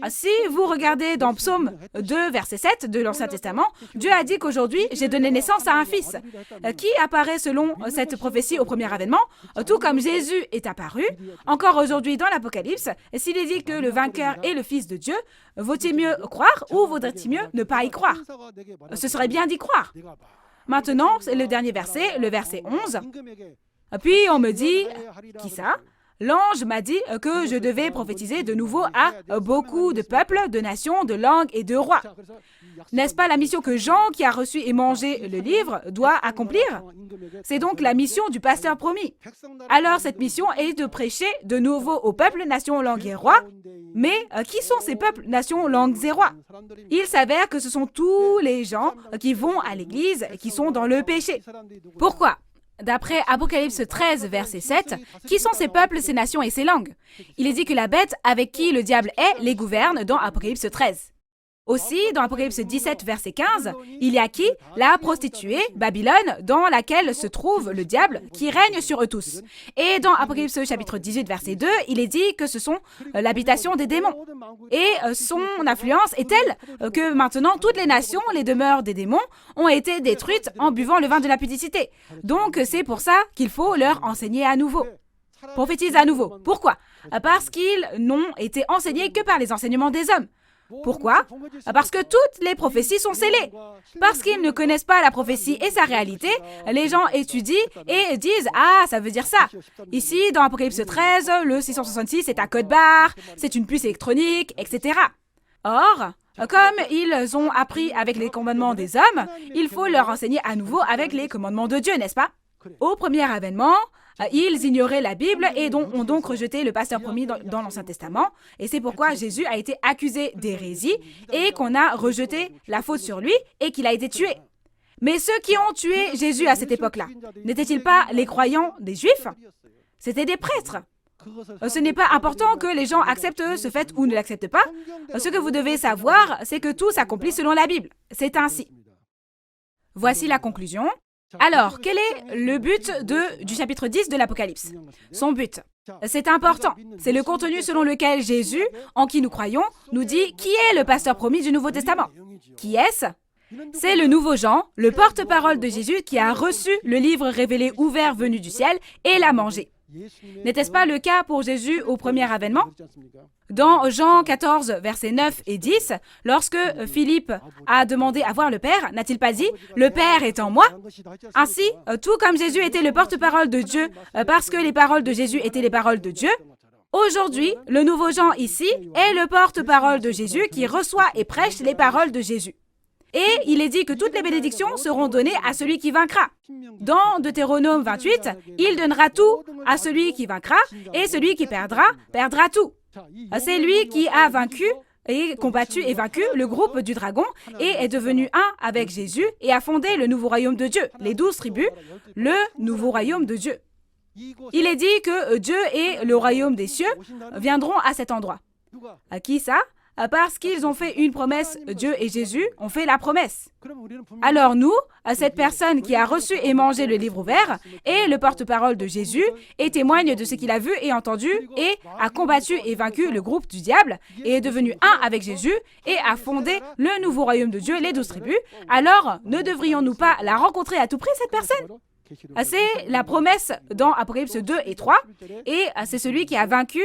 Si vous regardez dans Psaume 2, verset 7 de l'Ancien Testament, Dieu a dit qu'aujourd'hui, j'ai donné naissance à un fils, qui apparaît selon cette prophétie au premier avènement, tout comme Jésus est apparu. Encore aujourd'hui dans l'Apocalypse, s'il est dit que le vainqueur est le Fils de Dieu, vaut-il mieux croire ou vaudrait-il mieux ne pas y croire? Ce serait bien d'y croire. Maintenant, c'est le dernier verset, le verset 11. Puis on me dit, qui ça? L'ange m'a dit que je devais prophétiser de nouveau à beaucoup de peuples, de nations, de langues et de rois. N'est-ce pas la mission que Jean, qui a reçu et mangé le livre, doit accomplir? C'est donc la mission du pasteur promis. Alors cette mission est de prêcher de nouveau aux peuples, nations, langues et rois. Mais qui sont ces peuples, nations, langues et rois? Il s'avère que ce sont tous les gens qui vont à l'église et qui sont dans le péché. Pourquoi? D'après Apocalypse 13, verset 7, qui sont ces peuples, ces nations et ces langues? Il est dit que la bête avec qui le diable est les gouverne dans Apocalypse 13. Aussi, dans Apocalypse 17, verset 15, il y a qui? La prostituée, Babylone, dans laquelle se trouve le diable, qui règne sur eux tous. Et dans Apocalypse chapitre 18, verset 2, il est dit que ce sont l'habitation des démons. Et son influence est telle que maintenant, toutes les nations, les demeures des démons, ont été détruites en buvant le vin de la pudicité. Donc, c'est pour ça qu'il faut leur enseigner à nouveau. Prophétise à nouveau. Pourquoi? Parce qu'ils n'ont été enseignés que par les enseignements des hommes. Pourquoi? Parce que toutes les prophéties sont scellées. Parce qu'ils ne connaissent pas la prophétie et sa réalité, les gens étudient et disent « Ah, ça veut dire ça ». Ici, dans Apocalypse 13, le 666 est un code barre, c'est une puce électronique, etc. Or, comme ils ont appris avec les commandements des hommes, il faut leur enseigner à nouveau avec les commandements de Dieu, n'est-ce pas? Au premier avènement, ils ignoraient la Bible et ont donc rejeté le pasteur promis dans l'Ancien Testament. Et c'est pourquoi Jésus a été accusé d'hérésie et qu'on a rejeté la faute sur lui et qu'il a été tué. Mais ceux qui ont tué Jésus à cette époque-là, n'étaient-ils pas les croyants des Juifs? C'étaient des prêtres. Ce n'est pas important que les gens acceptent ce fait ou ne l'acceptent pas. Ce que vous devez savoir, c'est que tout s'accomplit selon la Bible. C'est ainsi. Voici la conclusion. Alors, quel est le but du chapitre 10 de l'Apocalypse? Son but, c'est important. C'est le contenu selon lequel Jésus, en qui nous croyons, nous dit qui est le pasteur promis du Nouveau Testament. Qui est-ce? C'est le nouveau Jean, le porte-parole de Jésus qui a reçu le livre révélé ouvert venu du ciel et l'a mangé. N'était-ce pas le cas pour Jésus au premier avènement? Dans Jean 14, versets 9 et 10, lorsque Philippe a demandé à voir le Père, n'a-t-il pas dit « Le Père est en moi » Ainsi, tout comme Jésus était le porte-parole de Dieu, parce que les paroles de Jésus étaient les paroles de Dieu, aujourd'hui, le nouveau Jean ici est le porte-parole de Jésus qui reçoit et prêche les paroles de Jésus. Et il est dit que toutes les bénédictions seront données à celui qui vaincra. Dans Deutéronome 28, il donnera tout à celui qui vaincra, et celui qui perdra, perdra tout. C'est lui qui a vaincu et combattu et vaincu le groupe du dragon et est devenu un avec Jésus et a fondé le nouveau royaume de Dieu, les 12 tribus, le nouveau royaume de Dieu. Il est dit que Dieu et le royaume des cieux viendront à cet endroit. À qui ça? Parce qu'ils ont fait une promesse, Dieu et Jésus ont fait la promesse. Alors nous, cette personne qui a reçu et mangé le livre ouvert est le porte-parole de Jésus et témoigne de ce qu'il a vu et entendu et a combattu et vaincu le groupe du diable et est devenu un avec Jésus et a fondé le nouveau royaume de Dieu, les 12 tribus. Alors, ne devrions-nous pas la rencontrer à tout prix, cette personne? C'est la promesse dans Apocalypse 2 et 3, et c'est celui qui a vaincu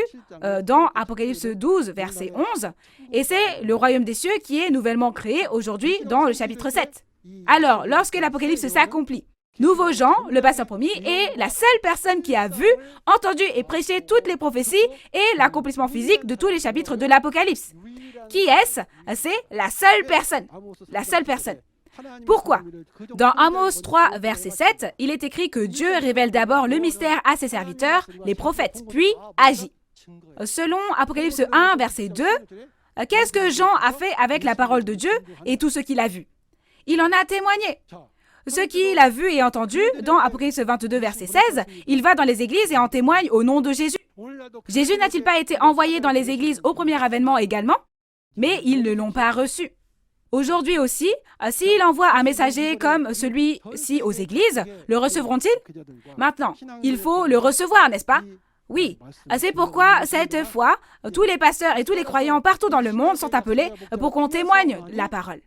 dans Apocalypse 12, verset 11, et c'est le royaume des cieux qui est nouvellement créé aujourd'hui dans le chapitre 7. Alors, lorsque l'Apocalypse s'accomplit, nouveau Jean, le pasteur promis, est la seule personne qui a vu, entendu et prêché toutes les prophéties et l'accomplissement physique de tous les chapitres de l'Apocalypse. Qui est-ce? C'est la seule personne. La seule personne. Pourquoi? Dans Amos 3, verset 7, il est écrit que Dieu révèle d'abord le mystère à ses serviteurs, les prophètes, puis agit. Selon Apocalypse 1, verset 2, qu'est-ce que Jean a fait avec la parole de Dieu et tout ce qu'il a vu? Il en a témoigné. Ce qu'il a vu et entendu, dans Apocalypse 22, verset 16, il va dans les églises et en témoigne au nom de Jésus. Jésus n'a-t-il pas été envoyé dans les églises au premier avènement également? Mais ils ne l'ont pas reçu. Aujourd'hui aussi, s'il envoie un messager comme celui-ci aux églises, le recevront-ils? Maintenant, il faut le recevoir, n'est-ce pas? Oui, c'est pourquoi cette fois, tous les pasteurs et tous les croyants partout dans le monde sont appelés pour qu'on témoigne la parole.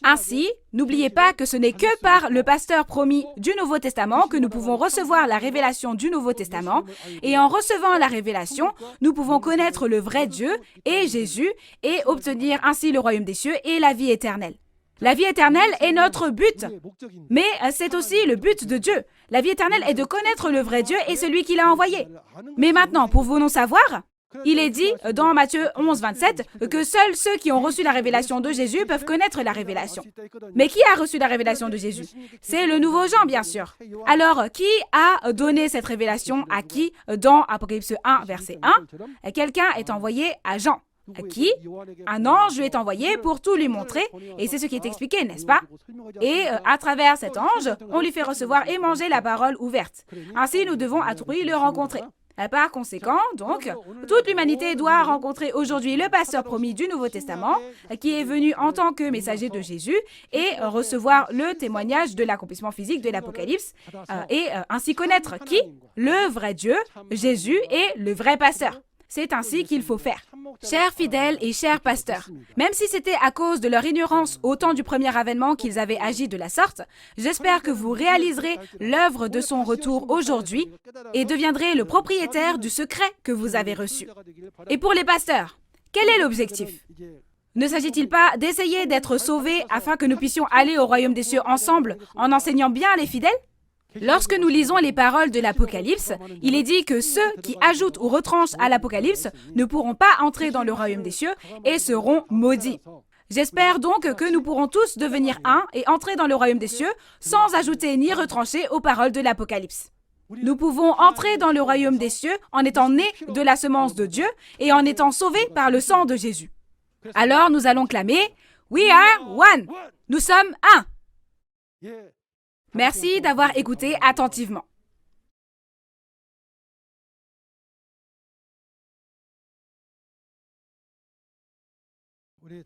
Ainsi, n'oubliez pas que ce n'est que par le pasteur promis du Nouveau Testament que nous pouvons recevoir la révélation du Nouveau Testament, et en recevant la révélation, nous pouvons connaître le vrai Dieu et Jésus et obtenir ainsi le royaume des cieux et la vie éternelle. La vie éternelle est notre but, mais c'est aussi le but de Dieu. La vie éternelle est de connaître le vrai Dieu et celui qui l'a envoyé. Mais maintenant, pour vous non savoir, il est dit dans Matthieu 11, 27 que seuls ceux qui ont reçu la révélation de Jésus peuvent connaître la révélation. Mais qui a reçu la révélation de Jésus? C'est le nouveau Jean, bien sûr. Alors, qui a donné cette révélation à qui dans Apocalypse 1, verset 1? Quelqu'un est envoyé à Jean. À qui? Un ange lui est envoyé pour tout lui montrer, et c'est ce qui est expliqué, n'est-ce pas? Et à travers cet ange, on lui fait recevoir et manger la parole ouverte. Ainsi, nous devons à tout prix le rencontrer. Par conséquent, donc, toute l'humanité doit rencontrer aujourd'hui le pasteur promis du Nouveau Testament, qui est venu en tant que messager de Jésus et recevoir le témoignage de l'accomplissement physique de l'Apocalypse et ainsi connaître qui? Le vrai Dieu, Jésus et le vrai pasteur. C'est ainsi qu'il faut faire. Chers fidèles et chers pasteurs, même si c'était à cause de leur ignorance au temps du premier avènement qu'ils avaient agi de la sorte, j'espère que vous réaliserez l'œuvre de son retour aujourd'hui et deviendrez le propriétaire du secret que vous avez reçu. Et pour les pasteurs, quel est l'objectif? Ne s'agit-il pas d'essayer d'être sauvés afin que nous puissions aller au royaume des cieux ensemble en enseignant bien les fidèles? Lorsque nous lisons les paroles de l'Apocalypse, il est dit que ceux qui ajoutent ou retranchent à l'Apocalypse ne pourront pas entrer dans le royaume des cieux et seront maudits. J'espère donc que nous pourrons tous devenir un et entrer dans le royaume des cieux sans ajouter ni retrancher aux paroles de l'Apocalypse. Nous pouvons entrer dans le royaume des cieux en étant nés de la semence de Dieu et en étant sauvés par le sang de Jésus. Alors nous allons clamer « We are one ». Nous sommes un. Merci d'avoir écouté attentivement.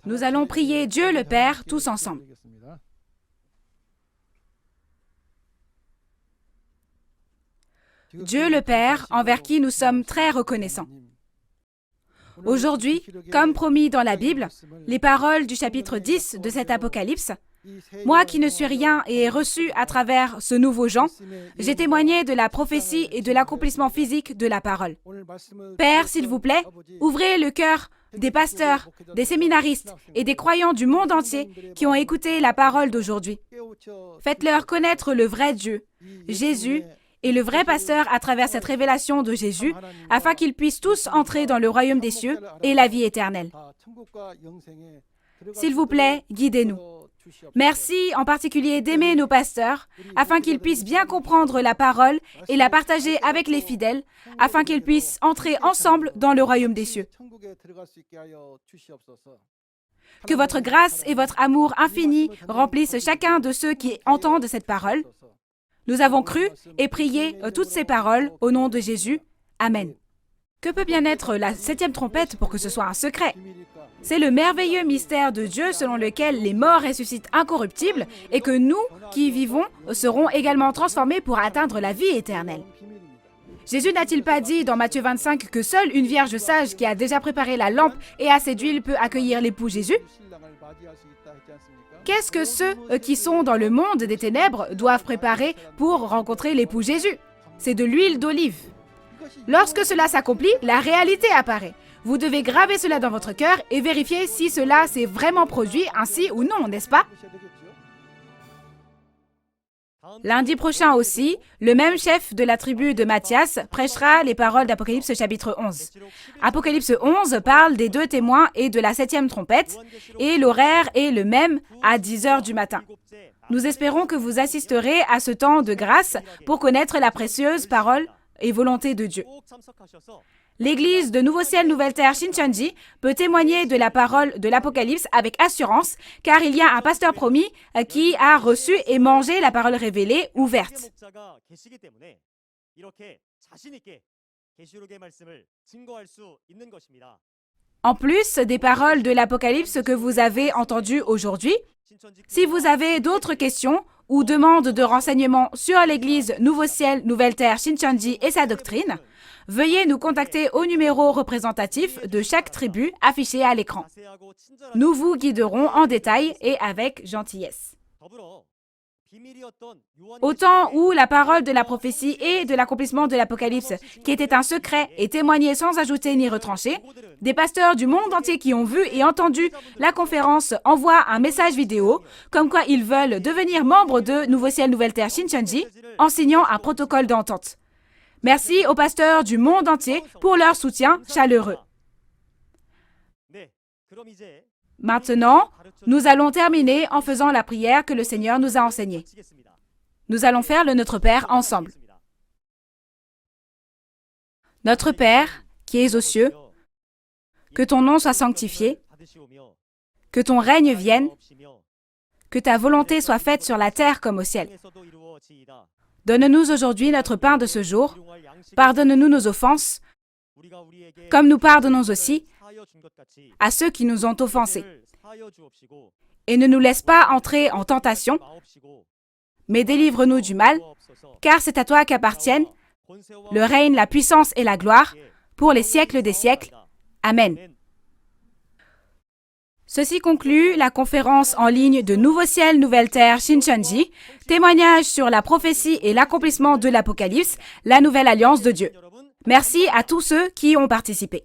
Nous allons prier Dieu le Père tous ensemble. Dieu le Père, envers qui nous sommes très reconnaissants. Aujourd'hui, comme promis dans la Bible, les paroles du chapitre 10 de cet Apocalypse, moi qui ne suis rien et ai reçu à travers ce nouveau Jean, j'ai témoigné de la prophétie et de l'accomplissement physique de la parole. Père, s'il vous plaît, ouvrez le cœur des pasteurs, des séminaristes et des croyants du monde entier qui ont écouté la parole d'aujourd'hui. Faites-leur connaître le vrai Dieu, Jésus, et le vrai pasteur à travers cette révélation de Jésus, afin qu'ils puissent tous entrer dans le royaume des cieux et la vie éternelle. S'il vous plaît, guidez-nous. Merci en particulier d'aimer nos pasteurs, afin qu'ils puissent bien comprendre la parole et la partager avec les fidèles, afin qu'ils puissent entrer ensemble dans le royaume des cieux. Que votre grâce et votre amour infini remplissent chacun de ceux qui entendent cette parole. Nous avons cru et prié toutes ces paroles au nom de Jésus. Amen. Que peut bien être la 7e trompette pour que ce soit un secret? C'est le merveilleux mystère de Dieu selon lequel les morts ressuscitent incorruptibles et que nous, qui y vivons, serons également transformés pour atteindre la vie éternelle. Jésus n'a-t-il pas dit dans Matthieu 25 que seule une vierge sage qui a déjà préparé la lampe et assez d'huile peut accueillir l'époux Jésus? Qu'est-ce que ceux qui sont dans le monde des ténèbres doivent préparer pour rencontrer l'époux Jésus? C'est de l'huile d'olive. Lorsque cela s'accomplit, la réalité apparaît. Vous devez graver cela dans votre cœur et vérifier si cela s'est vraiment produit ainsi ou non, n'est-ce pas? Lundi prochain aussi, le même chef de la tribu de Matthias prêchera les paroles d'Apocalypse chapitre 11. Apocalypse 11 parle des 2 témoins et de la 7e trompette, et l'horaire est le même à 10h du matin. Nous espérons que vous assisterez à ce temps de grâce pour connaître la précieuse parole et volonté de Dieu. L'Église de Nouveau Ciel, Nouvelle Terre Shincheonji peut témoigner de la parole de l'Apocalypse avec assurance, car il y a un pasteur promis qui a reçu et mangé la parole révélée ouverte. En plus des paroles de l'Apocalypse que vous avez entendues aujourd'hui, si vous avez d'autres questions ou demandes de renseignements sur l'Église Nouveau Ciel, Nouvelle Terre Shincheonji et sa doctrine, veuillez nous contacter au numéro représentatif de chaque tribu affiché à l'écran. Nous vous guiderons en détail et avec gentillesse. Au temps où la parole de la prophétie et de l'accomplissement de l'Apocalypse, qui était un secret et témoigné sans ajouter ni retrancher, des pasteurs du monde entier qui ont vu et entendu la conférence envoient un message vidéo comme quoi ils veulent devenir membres de Nouveau Ciel, Nouvelle Terre Shincheonji en signant un protocole d'entente. Merci aux pasteurs du monde entier pour leur soutien chaleureux. Maintenant, nous allons terminer en faisant la prière que le Seigneur nous a enseignée. Nous allons faire le Notre Père ensemble. Notre Père, qui es aux cieux, que ton nom soit sanctifié, que ton règne vienne, que ta volonté soit faite sur la terre comme au ciel. Donne-nous aujourd'hui notre pain de ce jour. pardonne-nous nos offenses, comme nous pardonnons aussi à ceux qui nous ont offensés. Et ne nous laisse pas entrer en tentation, mais délivre-nous du mal, car c'est à toi qu'appartiennent le règne, la puissance et la gloire pour les siècles des siècles. Amen. Ceci conclut la conférence en ligne de Nouveau Ciel, Nouvelle Terre, Shincheonji, témoignage sur la prophétie et l'accomplissement de l'Apocalypse, la nouvelle alliance de Dieu. Merci à tous ceux qui ont participé.